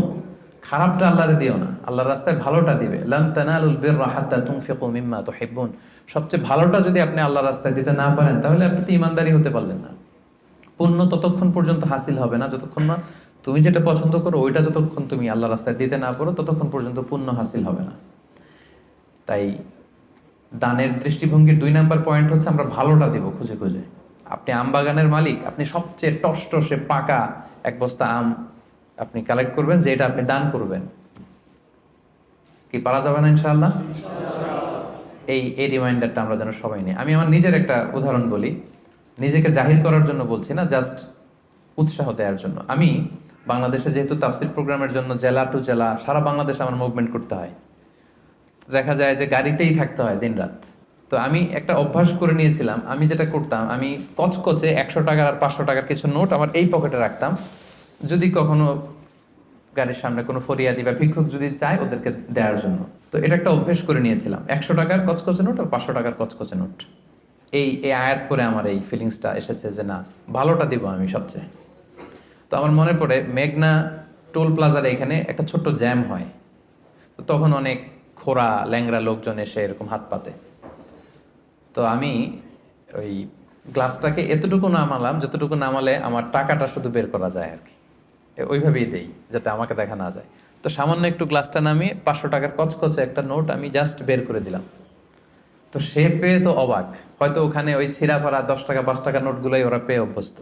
খারাপটা আল্লাহরে দিও না, আল্লাহর রাস্তায় ভালোটা দিবে। লান তানালুল বিররা হাত্তা তুনফিকু মিম্মা তুহিব্বুন, সবচেয়ে ভালোটা যদি আপনি আল্লাহর রাস্তায় দিতে না পারেন, তাহলে আপনি তো ইমানদারি হতে পারলেন না। পুণ্য ততক্ষণ পর্যন্ত হাসিল হবে না যতক্ষণ না তুমি যেটা পছন্দ করো ওইটা যতক্ষণ তুমি আল্লাহর রাস্তায় দিতে না পারো, ততক্ষণ পর্যন্ত পুণ্য হাসিল হবে না। তাই দানের দৃষ্টিভঙ্গির 2 নাম্বার পয়েন্ট হচ্ছে আমরা ভালোটা দিব খুঁজে খুঁজে। আপনি আম বাগানের মালিক, আপনি সবচেয়ে টসটসে পাকা এক বস্তা আম আপনি কালেক্ট করবেন, যে এটা আপনি দান করবেন। কি পারা যাবে না ইনশাআল্লাহ? এই রিমাইন্ডারটা আমরা যেন সবাই নিই। আমি আমার নিজের একটা উদাহরণ বলি, নিজেকে জাহির করার জন্য বলছি না, জাস্ট উৎসাহ দেওয়ার জন্য। আমি বাংলাদেশে যেহেতু তাফসির প্রোগ্রামের জন্য জেলা টু জেলা সারা বাংলাদেশে আমার মুভমেন্ট করতে হয়, দেখা যায় যে গাড়িতেই থাকতে হয় দিন রাত। তো আমি একটা অভ্যাস করে নিয়েছিলাম, আমি যেটা করতাম, আমি কচকচে 100 টাকার আর 500 টাকার কিছু নোট আমার এই পকেটে রাখতাম। যদি কখনো গাড়ির সামনে কোনো ফরিয়াদি বা ভিক্ষুক যদি চায় ওদেরকে দেওয়ার জন্য, তো এটা একটা অভ্যেস করে নিয়েছিলাম, 100 টাকার কচকচে নোট আর 500 টাকার কচকচে নোট। এই আয়াত করে আমার এই ফিলিংসটা এসেছে যে না, ভালোটা দিব আমি সবচেয়ে। তো আমার মনে পড়ে মেঘনা টোল প্লাজার এখানে একটা ছোট্ট জ্যাম হয়, তো তখন অনেক খোড়া ল্যাংরা লোকজন এসে এরকম হাত পাতে। তো আমি ওই গ্লাসটাকে এতটুকু নামালাম যতটুকু নামালে আমার টাকাটা শুধু বের করা যায় আর কি, ওইভাবেই দেই যাতে আমাকে দেখা না যায়। তো সামান্য একটু গ্লাসটা নামিয়ে 500 টাকার কচকচে একটা নোট আমি জাস্ট বের করে দিলাম। তো সে পেয়ে তো অবাক, হয়তো ওখানে ওই ছিঁড়া ফাড়া 10 টাকা 5 টাকার নোটগুলোই ওরা পেয়ে অভ্যস্ত।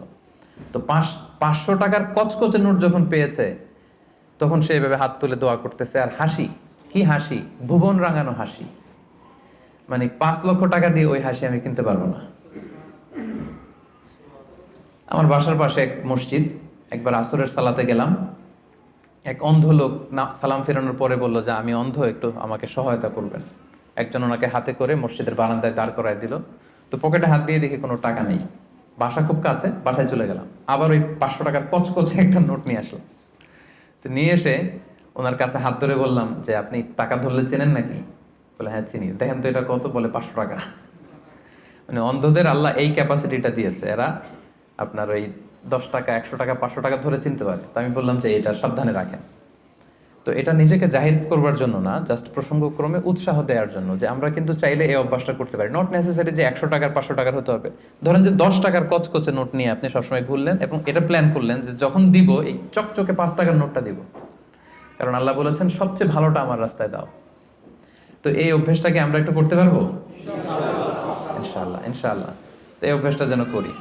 তো 500 টাকার কচকচে নোট যখন পেয়েছে, তখন সে এভাবে হাত তুলে দোয়া করতেছে আর হাসি, কি হাসি, ভুবন রাঙানো হাসি। মানে 5 লক্ষ টাকা দিয়ে ওই হাসি আমি কিনতে পারবো না। আমার বাসার পাশে এক মসজিদ, একবার আসরের সালাতে গেলাম, এক অন্ধ লোক সালাম ফেরানোর পরে বলল যে আমি অন্ধ, একটু আমাকে সহায়তা করবেন। একজন ওনাকে হাতে করে মসজিদের বারান্দায় দাঁড় করায় দিল। তো পকেটে হাত দিয়ে দেখি কোনো টাকা নেই, বাসা খুব কাছে, বাসায় চলে গেলাম। আবার ওই 500 টাকার কচকচে একটা নোট নিয়ে আসলাম। তো নিয়ে এসে ওনার কাছে হাত ধরে বললাম যে আপনি টাকা ধরলে চেনেন নাকি? বলে হ্যাঁ চিনি। দেখেন তো এটা কত? বলে 500 টাকা। মানে অন্ধদের আল্লাহ এই ক্যাপাসিটিটা দিয়েছে, এরা আপনার ওই 10 টাকা 100 টাকা 500 টাকা ধরে চিনতে পারে। তো আমি বললাম যে এটা সাবধানে রাখেন। তো এটা নিজেকে জাহির করবার জন্য না, জাস্ট প্রসঙ্গক্রমে উৎসাহ দেওয়ার জন্য যে আমরা কিন্তু চাইলে এই অভ্যাসটা করতে পারি। নট নেসেসারি যে 100 টাকার 500 টাকার হতে হবে। ধরেন যে 10 টাকার কচকচে নোট নিয়ে আপনি সবসময় ঘুরলেন এবং এটা প্ল্যান করলেন যে যখন দিব এই চকচকে 5 টাকার নোটটা দিব, কারণ আল্লাহ বলেছেন সবচেয়ে ভালোটা আমার রাস্তায় দাও। তো এই অভ্যেসটাকে আমরা একটু করতে পারবো ইনশাআল্লাহ, ইনশাআল্লাহ। তো এই অভ্যেসটা যেন করি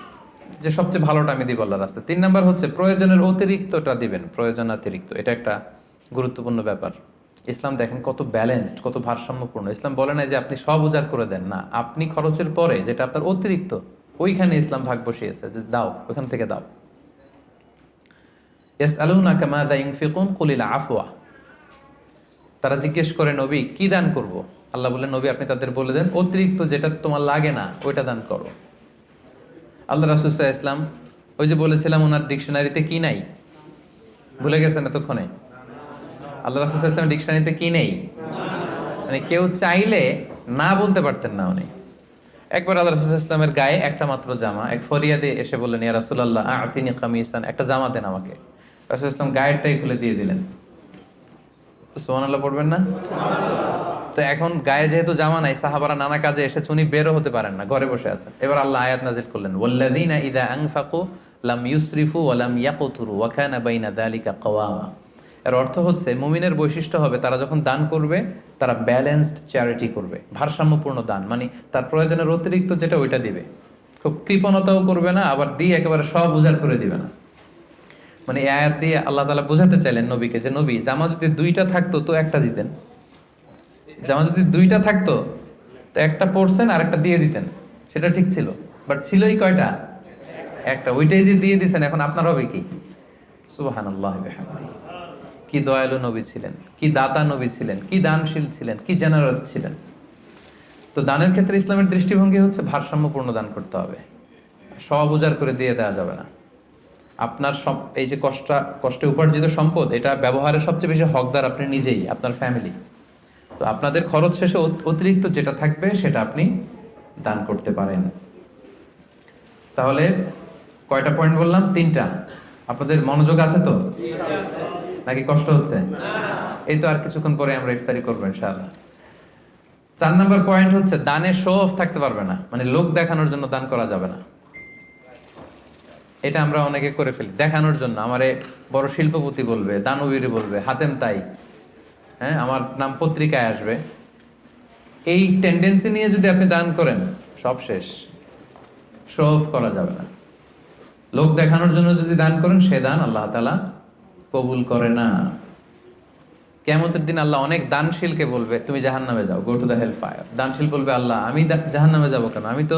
যে সবচেয়ে ভালোটা আমি দিব আল্লাহর রাস্তায়। 3 নাম্বার হচ্ছে প্রয়োজনের অতিরিক্তটা দিবেন, প্রয়োজনাতিরিক্ত, এটা একটা গুরুত্বপূর্ণ ব্যাপার। ইসলাম দেখেন কত ব্যালেন্সড, কত ভারসাম্যপূর্ণ। ইসলাম বলে না যে আপনি সব উজাড় করে দেন, না, আপনি খরচের পরে যেটা আপনার অতিরিক্ত ওইখানে ইসলাম ভাগ বসিয়েছে যে দাও, ওখান থেকে দাও। ইয়াসআলুনাকা মাযা ইউনফিকুন কুলিল আফওয়া, তারা জিজ্ঞেস করে নবী কি দান করব? আল্লাহ বলেন নবী আপনি তাদের বলে দেন অতিরিক্ত যেটা তোমার লাগে না ওইটা দান করো। আল্লাহ রাসূল সাল্লাল্লাহু আলাইহি ওয়াসাল্লাম, ওই যে বলেছিলাম ওনার ডিকশনারিতে কি নাই, ভুলে গেছেন এতক্ষণে? আল্লাহ রাসূল সাল্লাল্লাহু আলাইহি ওয়াসাল্লাম ডিকশনারিতে কি নেই? মানে কেউ চাইলে না বলতে পারতেন না উনি। একবার আল্লাহ রাসূল সাল্লাল্লাহু আলাইহি ওয়াসাল্লামের গায়ে একটা মাত্র জামা, এক ফরিয়াদে এসে বললেন ইয়া রাসূলুল্লাহ আ'তিনি কামিসান, একটা জামা দেন আমাকে। রাসূল সাল্লাল্লাহু আলাইহি ওয়াসাল্লাম গায়েরটাই খুলে দিয়ে দিলেন। সুবহানাল্লাহ পড়বেন না? তো এখন গায়ে যেহেতু জামা নাই, সাহাবারা নানা কাজে এসেছে, উনি বেরো হতে পারেন না, ঘরে বসে আছেন। এবার আল্লাহ আয়াত নাযিল করলেন ওয়াল্লাযীনা ইযা আনফাকু লাম ইউসরিফু ওয়া লাম ইয়াকতুরু ওয়া কানা বাইনা যালিকা কাওয়ামা। এর অর্থ হচ্ছে মুমিনের বৈশিষ্ট্য হবে তারা যখন দান করবে তারা ব্যালেন্সড চ্যারিটি করবে, ভারসাম্যপূর্ণ দান, মানে তার প্রয়োজনের অতিরিক্ত যেটা ওইটা দিবে, খুব কৃপণতাও করবে না, আবার দিয়ে একেবারে সব উজাড় করে দিবে না। মানে এই আয়াত দিয়ে আল্লাহ তাআলা বোঝাতে চাইলেন নবীকে যে নবী জামা যদি 2টা থাকতো তো একটা দিতেন, জামা যদি 2টা থাকতো তো একটা পরছেন আর একটা দিয়ে দিতেন, সেটা ঠিক ছিল। বাট ছিলই কয়টা? একটা, ওইটাই যে দিয়ে দিছেন, এখন আপনার হবে কি? সুবহানাল্লাহ বিহামদিহি। কি দয়ালু নবী ছিলেন, কি দাতা নবী ছিলেন, কি দানশীল ছিলেন, কি জেনারাস ছিলেন। তো দানের ক্ষেত্রে ইসলামের দৃষ্টিভঙ্গি হচ্ছে ভারসাম্যপূর্ণ দান করতে হবে, সব উজাড় করে দিয়ে দেওয়া যাবে না। আপনার এই যে কষ্টে উপার্জিত সম্পদ, এটা ব্যবহারের সবচেয়ে বেশি হকদার আপনি নিজেই, আপনার ফ্যামিলি। তো আপনাদের খরচ শেষে অতিরিক্ত যেটা থাকবে সেটা আপনি দান করতে পারেন। তাহলে কয়টা পয়েন্ট বললাম? 3টা। আপনাদের মনোযোগ আছে তো, নাকি কষ্ট হচ্ছে? এই তো আর কিছুক্ষণ পরে আমরা ইফতারি করবো ইনশাআল্লাহ। 4 নম্বর পয়েন্ট হচ্ছে দানে শো অফ থাকতে পারবে না, মানে লোক দেখানোর জন্য দান করা যাবে না। এটা আমরা অনেকে করে ফেলি দেখানোর জন্য, আমারে বড় শিল্পপতি বলবে, দানবীর বলবে, হাতেম তাই, হ্যাঁ আমার নাম পত্রিকায় আসবে। এই টেন্ডেন্সি নিয়ে যদি আপনি দান করেন, সব শেষ। শো অফ করা যাবে না। লোক দেখানোর জন্য যদি দান করেন, সে দান আল্লাহ তাআলা কবুল করে না। কিয়ামতের দিন আল্লাহ অনেক দানশীলকে বলবে তুমি জাহান্নামে যাও, go to the hell fire. দানশীল বলবে আল্লাহ আমি জাহান্নামে যাবো কেন? আমি তো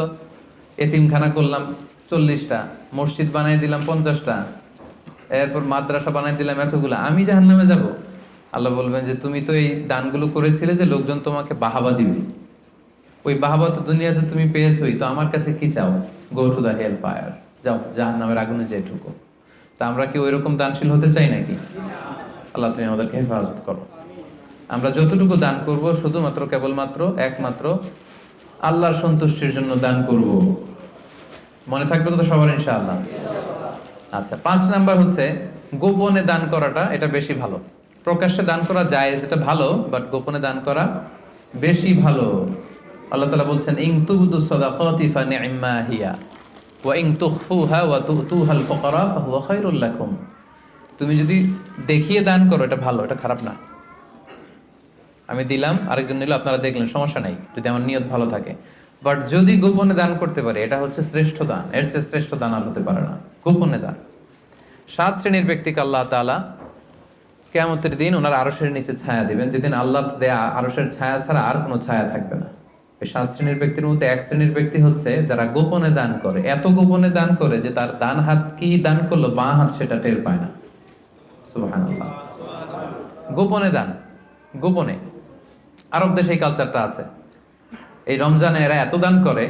এতিমখানা করলাম 40টা, মসজিদ বানাই দিলাম 50টা, এরপর মাদ্রাসা বানাই দিলাম এতগুলা, আমি জাহান্নামে যাব? আল্লাহ বলবেন যে তুমি তো এই দানগুলো করেছিলে যে লোকজন তোমাকে বাহাবা দিবে, ওই বাহাবা তো দুনিয়াতে তুমি পেয়েছোই, তো আমার কাছে কি চাও? Go to the hell fire, যাও জাহান্নামের আগুনে যেয়ে ঢুকো। তা আমরা কি ওইরকম দানশীল হতে চাই নাকি? আল্লাহ তুমি আমাদেরকে হেফাজত করো। আমরা যতটুকু দান করব শুধুমাত্র কেবলমাত্র একমাত্র আল্লাহর সন্তুষ্টির জন্য দান করব। মনে থাকবে তো সবার ইনশাআল্লাহ? আচ্ছা, 5 নাম্বার হচ্ছে গোপনে দান করাটা, এটা বেশি ভালো। প্রকাশ্যে দান করা যায়, এটা ভালো, বাট গোপনে দান করা বেশি ভালো। আল্লাহ তাআলা বলছেন ইন তুবদু সাদাকাতি ফানি'মা হিয়া ওয়া ইন তুখফুহা ওয়া তুতুহাল ফুকারা ফাহুয়া খায়রুল লাকুম। তুমি যদি দেখিয়ে দান করো এটা ভালো, এটা খারাপ না। আমি দিলাম, আরেকজন নিল, আপনারা দেখলেন, সমস্যা নাই যদি আমার নিয়ত ভালো থাকে। বাট যদি গোপনে দান করতে পারে, এটা হচ্ছে শ্রেষ্ঠ দান। এর চেয়ে শ্রেষ্ঠ দান আর হতে পারে না, গোপনে দান। 7 শ্রেণীর ব্যক্তিকে আল্লাহ তাআলা কিয়ামতের দিন ওনার আরশের নিচে ছায়া দিবেন, যেদিন আল্লাহ দেয়া আরশের ছায়া ছাড়া আর কোনো ছায়া থাকবে না। এই 7 শ্রেণীর ব্যক্তির মধ্যে 1 শ্রেণীর ব্যক্তি হচ্ছে যারা গোপনে দান করে, এত গোপনে দান করে যে তার ডান হাত কি দান করলো, বাঁ হাত সেটা টের পায় না। সুবহানাল্লাহ। গোপনে দান, গোপনে। আরব দেশে এই কালচারটা আছে। এই রমজানে এরা এত দান করে,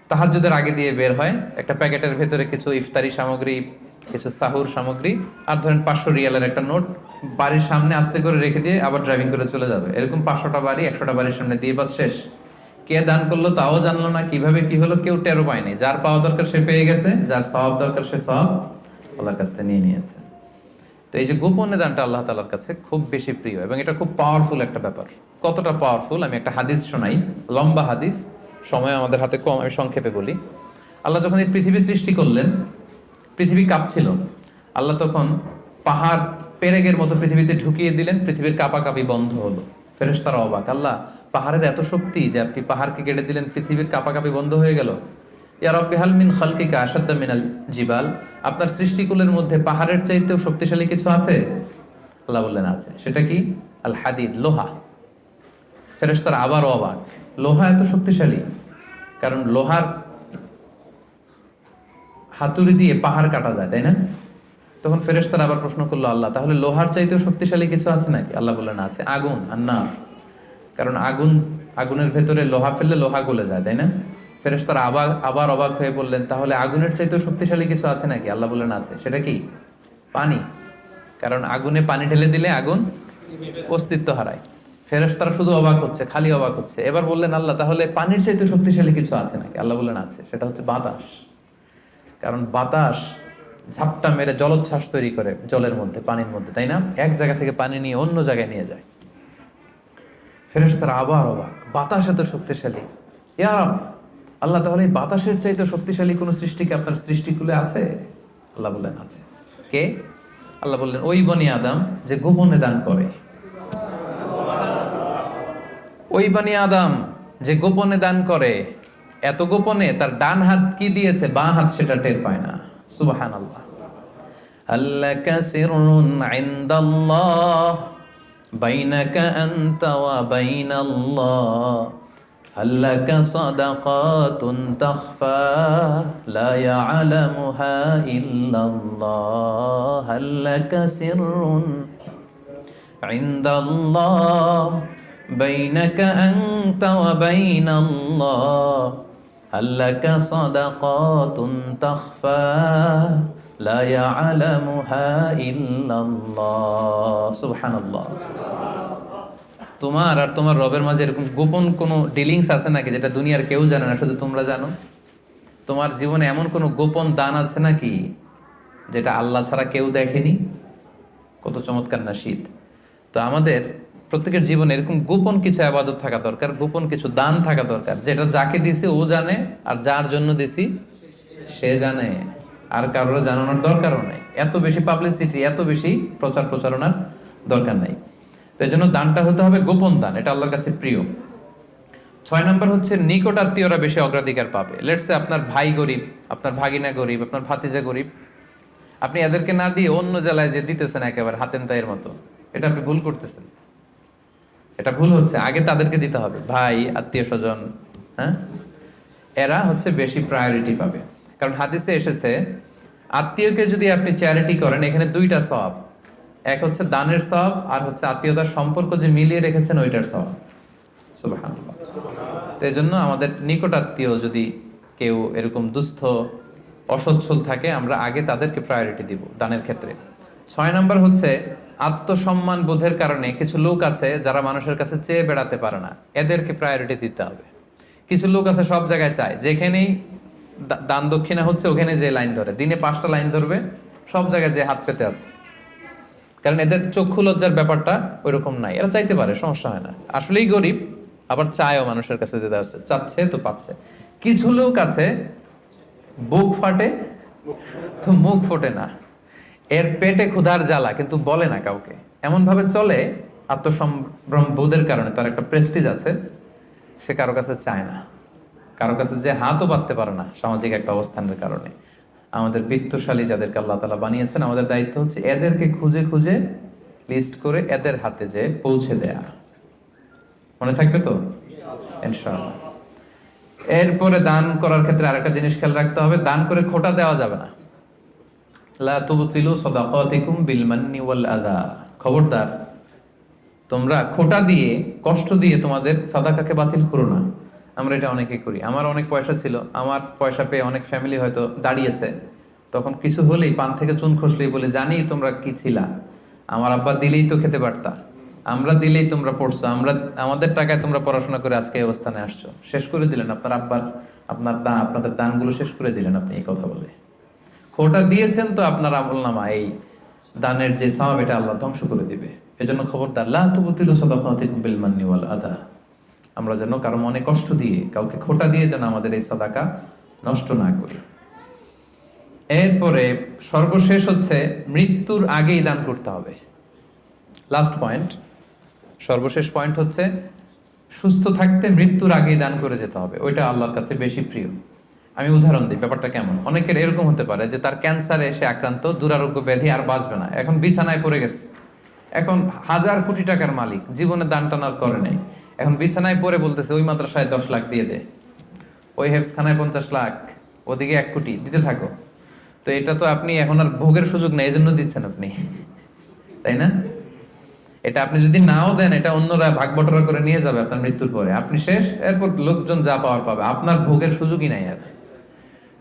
তাহাজ্জুদের আগে দিয়ে বের হয়, একটা প্যাকেটের ভেতরে কিছু ইফতারি সামগ্রী, কিছু সাহুর সামগ্রী, আর ধরেন 500 রিয়ালের একটা নোট বাড়ির সামনে আস্তে করে রেখে দিয়ে আবার ড্রাইভিং করে চলে যাবে। এরকম 500টা বাড়ি, 100টা বাড়ির সামনে দিয়ে বাস শেষ। কে দান করলো তাও জানলো না, কিভাবে কি হলো কেউ টেরও পায়নি। যার পাওয়া দরকার সে পেয়ে গেছে, যার সওয়াব দরকার সে সওয়াব আল্লাহর কাছ থেকে নিয়ে নিয়েছে। তো এই যে গোপনে দানটা আল্লাহ তাআলার কাছে খুব বেশি প্রিয়, এবং এটা খুব পাওয়ারফুল একটা ব্যাপার। কতটা পাওয়ারফুল আমি একটা হাদিস শোনাই, লম্বা হাদিস, সময় আমাদের হাতে কম, আমি সংক্ষেপে বলি। আল্লাহ যখন এই পৃথিবী সৃষ্টি করলেন, পৃথিবী কাঁপছিল, আল্লাহ তখন পাহাড় পেরেকের মতো পৃথিবীতে ঢুকিয়ে দিলেন, পৃথিবীর কাঁপাকাঁপি বন্ধ হলো। ফেরেশতারা অবাক, আল্লাহ পাহাড়ের এত শক্তি যে আপনি পাহাড়কে কেটে দিলেন, পৃথিবীর কাঁপাকাঁপি বন্ধ হয়ে গেল। ইয়া রাব্বি হাল মিন খালকিকা আশাদ্দা মিনাল জিবাল, আপনার সৃষ্টিকুলের মধ্যে পাহাড়ের চাইতেও শক্তিশালী কিছু আছে? আল্লাহ বললেন আছে। সেটা কি? আল হাদিদ, লোহা। ফেরেশতারা আবার অবাক, লোহা এত শক্তিশালী? কারণ লোহার হাতুড়ি দিয়ে পাহাড় কাটা যায়, তাই না? তখন ফেরেশতারা আবার প্রশ্ন করলো, আল্লাহ তাহলে লোহার চাইতেও শক্তিশালী কিছু আছে নাকি? আল্লাহ বললেন আছে, আগুন আর নার। কারণ আগুনের ভেতরে লোহা ফেললে লোহা গলে যায়, তাই না? ফেরেশতারা আবার অবাক হয়ে বললেন, তাহলে আগুনের চাইতেও শক্তিশালী কিছু আছে নাকি? আল্লাহ বললেন আছে। সেটা কি? পানি। কারণ আগুনে পানি ঢেলে দিলে আগুন অস্তিত্ব হারায়। ফেরেশতারা শুধু অবাক হচ্ছে, খালি অবাক হচ্ছে। এবার বললেন, আল্লাহ তাহলে পানির চাইতে শক্তিশালী কিছু আছে নাকি? আল্লাহ বললেন আছে। সেটা হচ্ছে বাতাস। কারণ বাতাস ঝাপটা মেরে জলোচ্ছ্বাস তৈরি করে জলের মধ্যে, পানির মধ্যে, তাই না? এক জায়গা থেকে পানি নিয়ে অন্য জায়গায় নিয়ে যায়। ফেরেশতারা আবার অবাক, বাতাস এত শক্তিশালী? ইয়া রাব, আল্লাহ তাহলে এই বাতাসের চাইতে শক্তিশালী কোন সৃষ্টি কি আপনার সৃষ্টিকুলে আছে? আল্লাহ বললেন আছে। কে? আল্লাহ বললেন ওই বনি আদম যে গোপনে দান করে। ওই বনি আদম যে গোপনে দান করে, এত গোপনে তার ডান হাত কি দিয়েছে, বাঁ হাত সেটা টের পায় না। সুবহানাল্লাহ। আল্লাকা সিররুন ইনদাল্লাহ বাইনাকা আনতা ওয়া বাইনাল্লাহ, আল্লাকা সাদাকাতুন তাখফা লা ইয়ালামুহা ইল্লাল্লাহ, আল্লাকা সিররুন ইনদাল্লাহ বাইনাকা আনতা ওয়া বাইনাল্লাহ, আল্লাকা সাদাকাতুন তাখফা লা ইয়ালামুহা ইল্লাল্লাহ। সুবহানাল্লাহ। তোমার আর তোমার রবের মাঝে এরকম গোপন কোনো ডিলিংস আছে নাকি যেটা দুনিয়ার কেউ জানে না, শুধু তোমরা জানো? তোমার জীবনে এমন কোনো গোপন দান আছে নাকি যেটা আল্লাহ ছাড়া কেউ দেখেনি? কত চমৎকার না শীত! তো আমাদের প্রত্যেকের জীবনে এরকম গোপন কিছু আবাদত থাকা দরকার, গোপন কিছু দান থাকা দরকার, যেটা যাকে দিছি ও জানে, আর যার জন্য দিছি সে জানে, আর কারোর জানানোর দরকারও নাই। এত বেশি পাবলিসিটি, এত বেশি প্রচার প্রচারণার দরকার নাই। তো এই জন্য দানটা হতে হবে গোপন দান, এটা আল্লাহর কাছে প্রিয়। 6 নম্বর হচ্ছে নিকট আত্মীয়রা বেশি অগ্রাধিকার পাবে। লেটস সে আপনার ভাই গরিব, আপনার ভাগিনা গরিব, আপনার ভাতিজা গরিব, আপনি এদেরকে না দিয়ে অন্য জেলায় যে দিতেছেন একেবারে হাতেম তাইয়ের মতো, এটা আপনি ভুল করতেছেন। এটা ভুল হচ্ছে, আগে তাদেরকে দিতে হবে, ভাই আত্মীয় স্বজন, হ্যাঁ, এরা হচ্ছে বেশি প্রায়োরিটি পাবে। কারণ হাদিসে এসেছে আত্মীয়কে যদি আপনি চ্যারিটি করেন, এখানে দুইটা সওয়াব, এক হচ্ছে দানের সওয়াব, আর হচ্ছে আত্মীয়তার সম্পর্ক যে মিলিয়ে রেখেছেন ওইটার সওয়াব। সুবহানাল্লাহ। তো এই জন্য আমাদের নিকট আত্মীয় যদি কেউ এরকম দুস্থ অসচ্ছল থাকে, আমরা আগে তাদেরকে প্রায়োরিটি দিব দানের ক্ষেত্রে। 6 নম্বর হচ্ছে আত্মসম্মান বোধের কারণে কিছু লোক আছে যারা মানুষের কাছে চেয়ে বেড়াতে পারে না, এদেরকে প্রায়োরিটি দিতে হবে। কিছু লোক আছে সব জায়গায় চায়, যেখানেই দান দক্ষিণা হচ্ছে ওখানে যে লাইন ধরে, দিনে 5টা লাইন ধরবে, সব জায়গায় যে হাত পেতে আছে। কারণ এদের চক্ষু লজ্জার ব্যাপারটা ওইরকম নাই, এরা চাইতে পারে, সমস্যা হয় না, আসলেই গরিব, আবার চায়ও মানুষের কাছে যেতে আসছে, চাচ্ছে তো পাচ্ছে। কিছু লোক আছে বুক ফাটে তো মুখ ফোটে না, এর পেটে ক্ষুধার জ্বালা কিন্তু বলে না কাউকে, এমন ভাবে চলে আত্মসম্ভ্রম বোধের কারণে, তার একটা প্রেস্টিজ আছে, সে কারো কাছে চায় না, কারো কাছে যে হাতও পাততে পারে না সামাজিক একটা অবস্থানের কারণে। আমাদের বিত্তশালী যাদেরকে আল্লাহ তাআলা বানিয়েছেন, আমাদের দায়িত্ব হচ্ছে এদেরকে খুঁজে খুঁজে লিস্ট করে এদের হাতে যে পৌঁছে দেয়া। মনে থাকবে তো ইনশাআল্লাহ। এরপরে দান করার ক্ষেত্রে আরেকটা জিনিস খেয়াল রাখতে হবে, দান করে খোটা দেওয়া যাবে না। লা তুবতিলু সাদাকাতিকুম বিল মান্নি ওয়াল আযা। খবরদার, তোমরা খোটা দিয়ে, কষ্ট দিয়ে তোমাদের সাদাকাকে বাতিল করো না। আমরা এটা অনেকে করি। আমার অনেক পয়সা ছিল, আমার পয়সা পেয়ে অনেক ফ্যামিলি হয়তো দাঁড়িয়েছে, তখন কিছু হলেই পান থেকে চুন খসলেই বলে, জানি তোমরা কি ছিলা, আমার আব্বা দিলেই তো খেতে পারতা, আমরা দিলেই তোমরা পড়ছো, আমাদের টাকায় তোমরা পড়াশোনা করে আজকে এই অবস্থানে আসছো। শেষ করে দিলেন আপনার আব্বার, আপনাদের দানগুলো শেষ করে দিলেন আপনি এই কথা বলে। খোটা দিয়েছেন তো আপনার আমলনামা, এই দানের যে সওয়াব, এটা আল্লাহ ধ্বংস করে দিবে। এজন্য খবরদার, লা তুবতিলু সাদাকাতিকুম বিল মান্নি ওয়াল আযা। আমরা যেন কারো মনে কষ্ট দিয়ে, কাউকে খোটা দিয়ে যেন আমাদের এই সাদাকা নষ্ট না করি। এরপরে সর্বশেষ হচ্ছে মৃত্যুর আগেই দান করতে হবে। লাস্ট পয়েন্ট, সর্বশেষ পয়েন্ট হচ্ছে সুস্থ থাকতে মৃত্যুর আগেই দান করে যেতে হবে, ওইটা আল্লাহর কাছে বেশি প্রিয়। আমি উদাহরণ দিই, ব্যাপারটা কেমন। অনেকের এরকম হতে পারে যে তার ক্যান্সারে এসে আক্রান্ত, দুরারোগ্য ব্যাধি, আর বাঁচবে না, এখন বিছানায় পড়ে গেছে, এখন 1000 কোটি টাকার মালিক, জীবনে দান টানার করে নাই, এখন বিছানায় পড়ে বলতেছে ওই মাদ্রাসায় 10 লাখ দিয়ে দে, ওই হেফজখানায় 50 লাখ, ওদিকে 1 কোটি দিতে থাকো। তো এটা তো আপনি এখন আর ভোগের সুযোগ নেই, এই জন্য দিচ্ছেন আপনি, তাই না? এটা আপনি যদি নাও দেন, এটা অন্যরা ভাগ বটরা করে নিয়ে যাবে আপনার মৃত্যুর পরে, আপনি শেষ, এরপর লোকজন যা পাওয়ার পাবে, আপনার ভোগের সুযোগই নাই আর।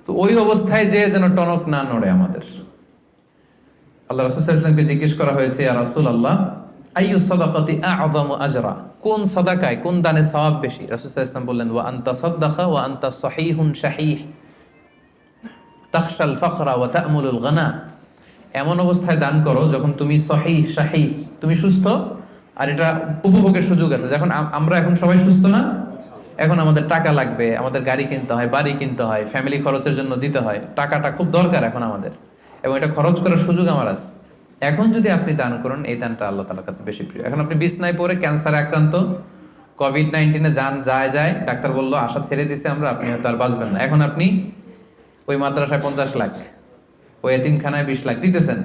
তো ওই অবস্থায় যে যেন টনক না নড়ে আমাদের। আল্লাহ রাসূল সাল্লাল্লাহু আলাইহি ওয়াসাল্লামকে জিজ্ঞেস করা হয়েছে, ইয়া রাসূলুল্লাহ আইয়ু সাদাকাতি আ'যামু আজরা, কোন সাদাকায়, কোন দানে সওয়াব বেশি? রাসূল সাল্লাল্লাহু আলাইহি ওয়াসাল্লাম বললেন, ওয়া আনতা সাদাকা ওয়া আনতা সহিহুন শাহীহ তাখশাল ফাকরা ওয়া তা'মুলুল গানা। এমন অবস্থায় দান করো যখন তুমি সহিহ শাহীহ, তুমি সুস্থ, আর এটা উপভোগের সুযোগ আছে। যখন আমরা এখন সবাই সুস্থ না, এখন আমাদের টাকা লাগবে, আমাদের গাড়ি কিনতে হয়, বাড়ি কিনতে হয়, ফ্যামিলি খরচের জন্য দিতে হয়, টাকাটা খুব দরকার এখন আমাদের, এবং এটা খরচ করার সুযোগ আমার আছে। এখন যদি আপনি দান করুন, এই দানটা আল্লাহ তাআলার কাছে বেশি প্রিয়। এখন আপনি বিছনায় পড়ে ক্যান্সারে আক্রান্ত, কোভিড-19 যান যায়, ডাক্তার বললো আশা ছেড়ে দিছে আমরা, আপনি হয়তো আর বাঁচবেন না, এখন আপনি ওই মাদ্রাসায় 50 লাখ, ওই এতিমখানায় 20 লাখ দিতেছেন।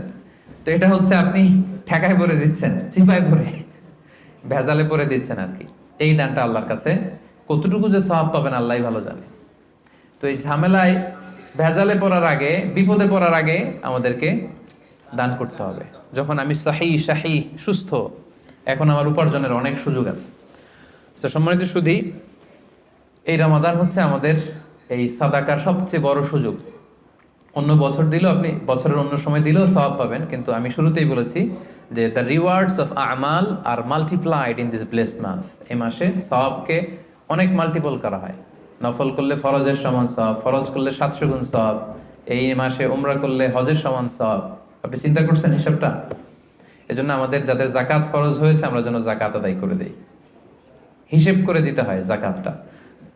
তো এটা হচ্ছে আপনি ঠেকায় পরে দিচ্ছেন, চিপায় পরে, ভেজালে পরে দিচ্ছেন আর কি। এই দানটা আল্লাহর কাছে কতটুকু যে সওয়াব পাবেন আল্লাহই ভালো জানে। তো এই ঝামেলায়, ভেজালে পড়ার আগে, বিপদে পড়ার আগে আমাদেরকে দান করতে হবে। যখন আমি শাহী সুস্থ, এখন আমার উপার্জনের অনেক সুযোগ আছে। তো সম্মানিত সুধী, এই রমাদান হচ্ছে আমাদের এই সাদাকার সবচেয়ে বড় সুযোগ। অন্য বছর দিলেও আপনি বছরের অন্য সময় দিলেও সওয়াব পাবেন, কিন্তু আমি শুরুতেই বলেছি যে দ্য রিওয়ার্ডস অফ আমাল are multiplied in this blessed month. এই মাসে সওয়াবকে অনেক মাল্টিপল করা হয়। নফল করলে ফরজের সমান সওয়াব, ফরজ করলে 700 গুণ সওয়াব, এই মাসে উমরা করলে হজের সমান সওয়াব। আপনি চিন্তা করছেন হিসাবটা? এজন্য আমাদের যাদের জাকাত ফরজ হয়েছে আমরা যেন জাকাত আদায় করে দেই, হিসেব করে দিতে হয় জাকাতটা।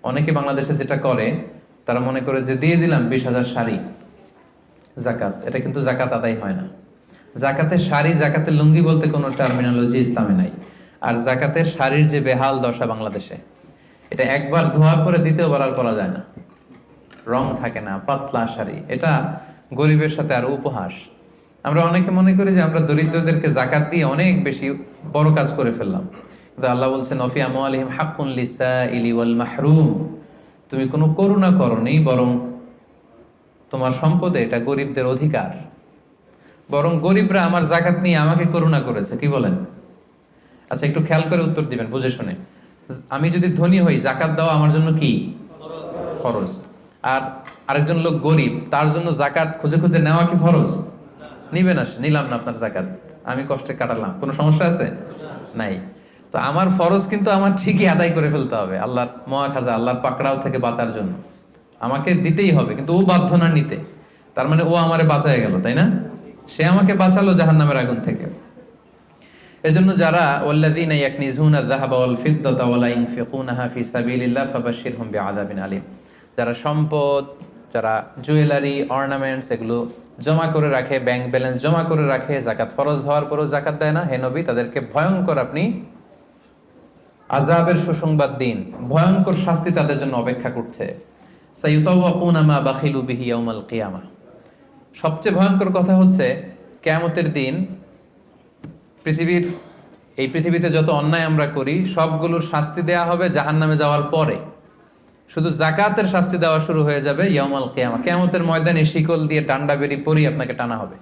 অনেকে বাংলাদেশে যেটা করে, তারা মনে করে যে দিয়ে দিলাম 20,000 শাড়ি জাকাত, এটা কিন্তু জাকাত আদায় হয় না। জাকাতের শাড়ি, জাকাতের লুঙ্গি বলতে কোনো টার্মিনোলজি ইসলামে নাই। আর জাকাতের শাড়ির যে বেহাল দশা বাংলাদেশে, এটা একবার ধোয়া করে দ্বিতীয়বার আর পরা যায় না, রং থাকে না, পাতলা শাড়ি। এটা গরিবের সাথে আর উপহাস। আমরা অনেকে মনে করি যে আমরা দরিদ্রদেরকে জাকাত দিয়ে অনেক বেশি বড় কাজ করে ফেললাম, কিন্তু আল্লাহ বলছেন অফি আমওয়ালিহিম হাক্কুন লিসাইলি ওয়াল মাহরুম, তুমি কোনো করুণা করনি, বরং তোমার সম্পদে এটা গরিবদের অধিকার। বরং গরিবরা আমার জাকাত নিয়ে আমাকে করুণা করেছে, কি বলেন? আচ্ছা, একটু খেয়াল করে উত্তর দিবেন বুঝে শুনে। আমি যদি ধনী হই, জাকাত দেওয়া আমার জন্য কি ফরজ? আর আরেকজন লোক গরিব, তার জন্য জাকাত খুঁজে খুঁজে নেওয়া কি ফরজ? নিবেন, আসে নিলাম না আপনার জাকাত, আমি কষ্টে কাটালাম, কোনো সমস্যা আছে? নাই। তো আমার ফরজ কিন্তু আমার ঠিকই আদায় করে ফেলতে হবে, আল্লাহর মহাখাজা, আল্লাহর পাকড়াও থেকে বাঁচার জন্য আমাকে দিতেই হবে। কিন্তু ও বাধ্য না নিতে, তার মানে ও আমারে বাঁচায় গেল, তাই না? সে আমাকে বাঁচালো জাহান্নামের আগুন থেকে। এজন্য যারা ওয়াল্লাযীনা ইয়াকনিজুনা আয-যাহাবা ওয়াল ফিদ্দাতা ওয়া লা ইউনফিকুনাহা ফি সাবিলিল্লাহ ফাবাশশিরহুম বিআযাবিন আলীম, যারা সম্পদ, যারা জুয়েলারি, অর্নামেন্টস এগুলো জমা করে রাখে, ব্যাংক ব্যালেন্স জমা করে রাখে, জাকাত ফরজ হওয়ার পরেও জাকাত দেয় না, হে নবী তাদেরকে ভয়ঙ্কর আপনি আযাবের সুসংবাদ দিন, ভয়ঙ্কর শাস্তি তাদের জন্য অপেক্ষা করছে। সাইয়ুতাওয়াকুনা মা বাখিলু বিহি ইয়াউমাল কিয়ামাহ। সবচেয়ে ভয়ঙ্কর কথা হচ্ছে কিয়ামতের দিন এই পৃথিবীতে যত অন্যায় আমরা করি সবগুলোর শাস্তি দেয়া হবে জাহান্নামে যাওয়ার পরে। শুধু জাকাতের শাস্তি দেওয়া শুরু হয়ে যাবে ইয়াউমাল কিয়ামা, কিয়ামতের ময়দানে শিকল দিয়ে ডান্ডা বেরি পরি আপনাকে টানা হবে।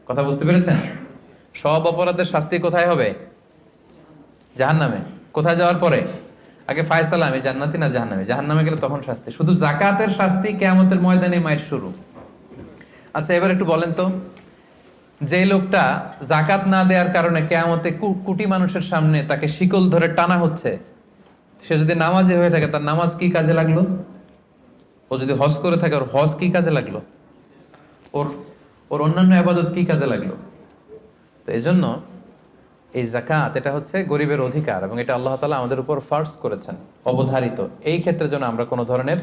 কথা বুঝতে পেরেছেন? সব অপরাধের শাস্তি কোথায় হবে? জাহান্নামে। কোথায় যাওয়ার পরে? আগে ফায়সালা, আমি জান্নাতি না জাহান্নামে, জাহান্নামে গেলে তখন শাস্তি। শুধু জাকাতের শাস্তি কিয়ামতের ময়দানে মায়ের শুরু। আচ্ছা, এবার একটু বলেন তো, যে লোকটা জাকাত না দেওয়ার কারণে কিয়ামতে কোটি মানুষের সামনে তাকে শিকল ধরে টানা হচ্ছে, সে যদি নামাজি হয়ে থাকে তার নামাজ কি কাজে লাগলো? ও যদি হজ করে থাকে ওর হজ কি কাজে লাগলো? ওর অন্যান্য ইবাদত কি কাজে লাগলো? তো এই জন্য এই জাকাত এটা হচ্ছে গরিবের অধিকার, এবং এটা আল্লাহ তাআলা আমাদের উপর ফার্জ করেছেন, অবধারিত। এই ক্ষেত্রে যেন আমরা কোনো ধরনের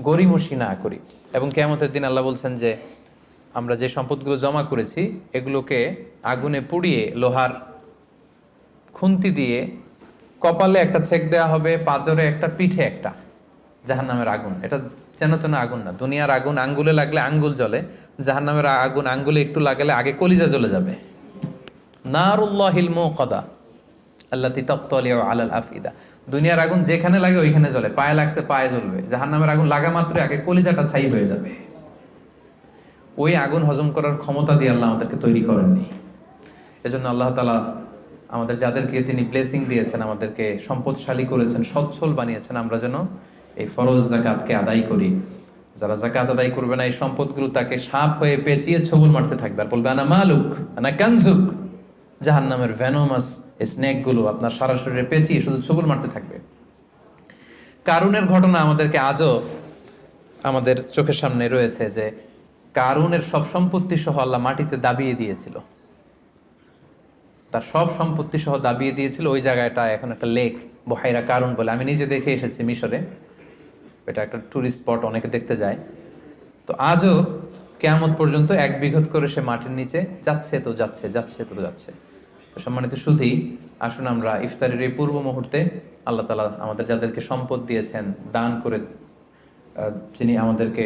গরিমসি না করি। এবং কিয়ামতের দিন আল্লাহ বলছেন যে আমরা যে সম্পদগুলো জমা করেছি এগুলোকে আগুনে পুড়িয়ে লোহার খুন্তি দিয়ে কপালে একটা ছেক দেওয়া হবে, পাঁজরে একটা, পিঠে একটা। জাহান্নামের আগুন এটা যেন তেন আগুন না। দুনিয়ার আগুন আঙ্গুলে লাগলে আঙ্গুল জ্বলে, জাহান্নামের আগুন আঙ্গুলে একটু লাগালে আগে কলিজা জ্বলে যাবে। নারুল্লাহিল মুকাদা আল্লাতী তাত্তালিউ আলাল আফইদা। দুনিয়ার আগুন যেখানে লাগে ওইখানে জ্বলে, পায়ে লাগছে পায়ে জ্বলবে। জাহান্নামের আগুন লাগা মাত্রই আগে কলিজাটা ছাই হয়ে যাবে। ওই আগুন হজম করার ক্ষমতা দিয়ে আল্লাহ আমাদেরকে তৈরি করেননি। এজন্য আল্লাহ তাআলা আমাদের যাদেরকে তিনি ব্লেসিং দিয়েছেন, আমাদেরকে সম্পদশালী করেছেন, সচ্ছল বানিয়েছেন, আমরা যেন এই ফরজ জাকাতকে আদায় করি। যারা জাকাত আদায় করবে না, এই সম্পদগুলো তাকে সাপ হয়ে পেঁচিয়ে ছবল মারতে থাকবে আর বলবে আনা মালুক আনা কানজুক। জাহান্নামের ভেনোমাস স্নেকগুলো আপনার সারা শরীরে পেঁচিয়ে শুধু ছবল মারতে থাকবে। কারুনের ঘটনা আমাদেরকে আজও আমাদের চোখের সামনে রয়েছে, যে কারুনের সব সম্পত্তি সহ আল্লাহ মাটিতে দাবিয়ে দিয়েছিল, তার সব সম্পত্তি সহ দাবিয়ে দিয়েছিল। ওই জায়গাটা এখন একটা লেক, বহাইরা কারুন বলে, আমি নিজে দেখে এসেছি মিশরে। এটা একটা টুরিস্ট স্পট, অনেকে দেখতে যায়। তো আজও কিয়ামত পর্যন্ত 1 বিঘত করে সে মাটির নিচে যাচ্ছে তো যাচ্ছে, যাচ্ছে তো যাচ্ছে। তো সম্মানিত সুধী, আসুন আমরা ইফতারের এই পূর্ব মুহূর্তে আল্লাহ তাআলা আমাদের যাদেরকে সম্পদ দিয়েছেন, দান করে যিনি আমাদেরকে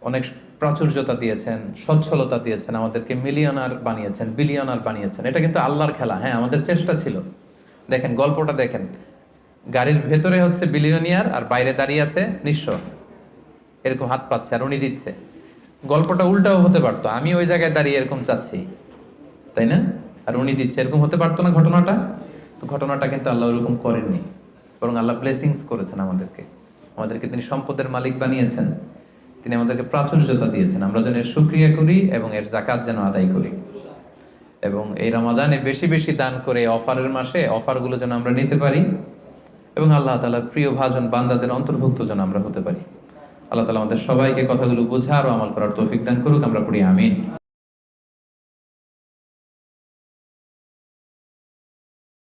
অনেক প্রাচুর্যতা দিয়েছেন, সচ্ছলতা দিয়েছেন, আমাদেরকে মিলিয়নার বানিয়েছেন, বিলিয়নার বানিয়েছেন। এটা কিন্তু আল্লাহর খেলা। হ্যাঁ, আমাদের চেষ্টা ছিল। দেখেন গল্পটা দেখেন, গাড়ির ভেতরে হচ্ছে বিলিয়নিয়ার আর বাইরে দাঁড়িয়ে আছে নিঃস্ব, এরকম হাত পাচ্ছে আর উনি দিচ্ছে। গল্পটা উল্টাও হতে পারতো, আমি ওই জায়গায় দাঁড়িয়ে এরকম চাচ্ছি, তাই না, আর উনি দিচ্ছে, এরকম হতে পারতো না ঘটনাটা? তো ঘটনাটা কিন্তু আল্লাহ ওরকম করেননি, বরং আল্লাহ ব্লেসিংস করেছেন আমাদেরকে। আমাদেরকে তিনি সম্পদের মালিক বানিয়েছেন, তিনি আমাদেরকে প্রাচুর্যতা দিয়েছেন, আমরা যেন এর শুকরিয়া করি এবং এর জাকাত যেন আদায় করি, এবং এই রমাদানে বেশি বেশি দান করে অফারের মাসে অফারগুলো যেন আমরা নিতে পারি এবং আল্লাহ তাআলার প্রিয় ভাজন বান্দাদের অন্তর্ভুক্ত যেন আমরা হতে পারি। আল্লাহ তাআলা আমাদের সবাইকে কথাগুলো বোঝার ও আমল করার তৌফিক দান করুক, আমরা পড়ি আমিন।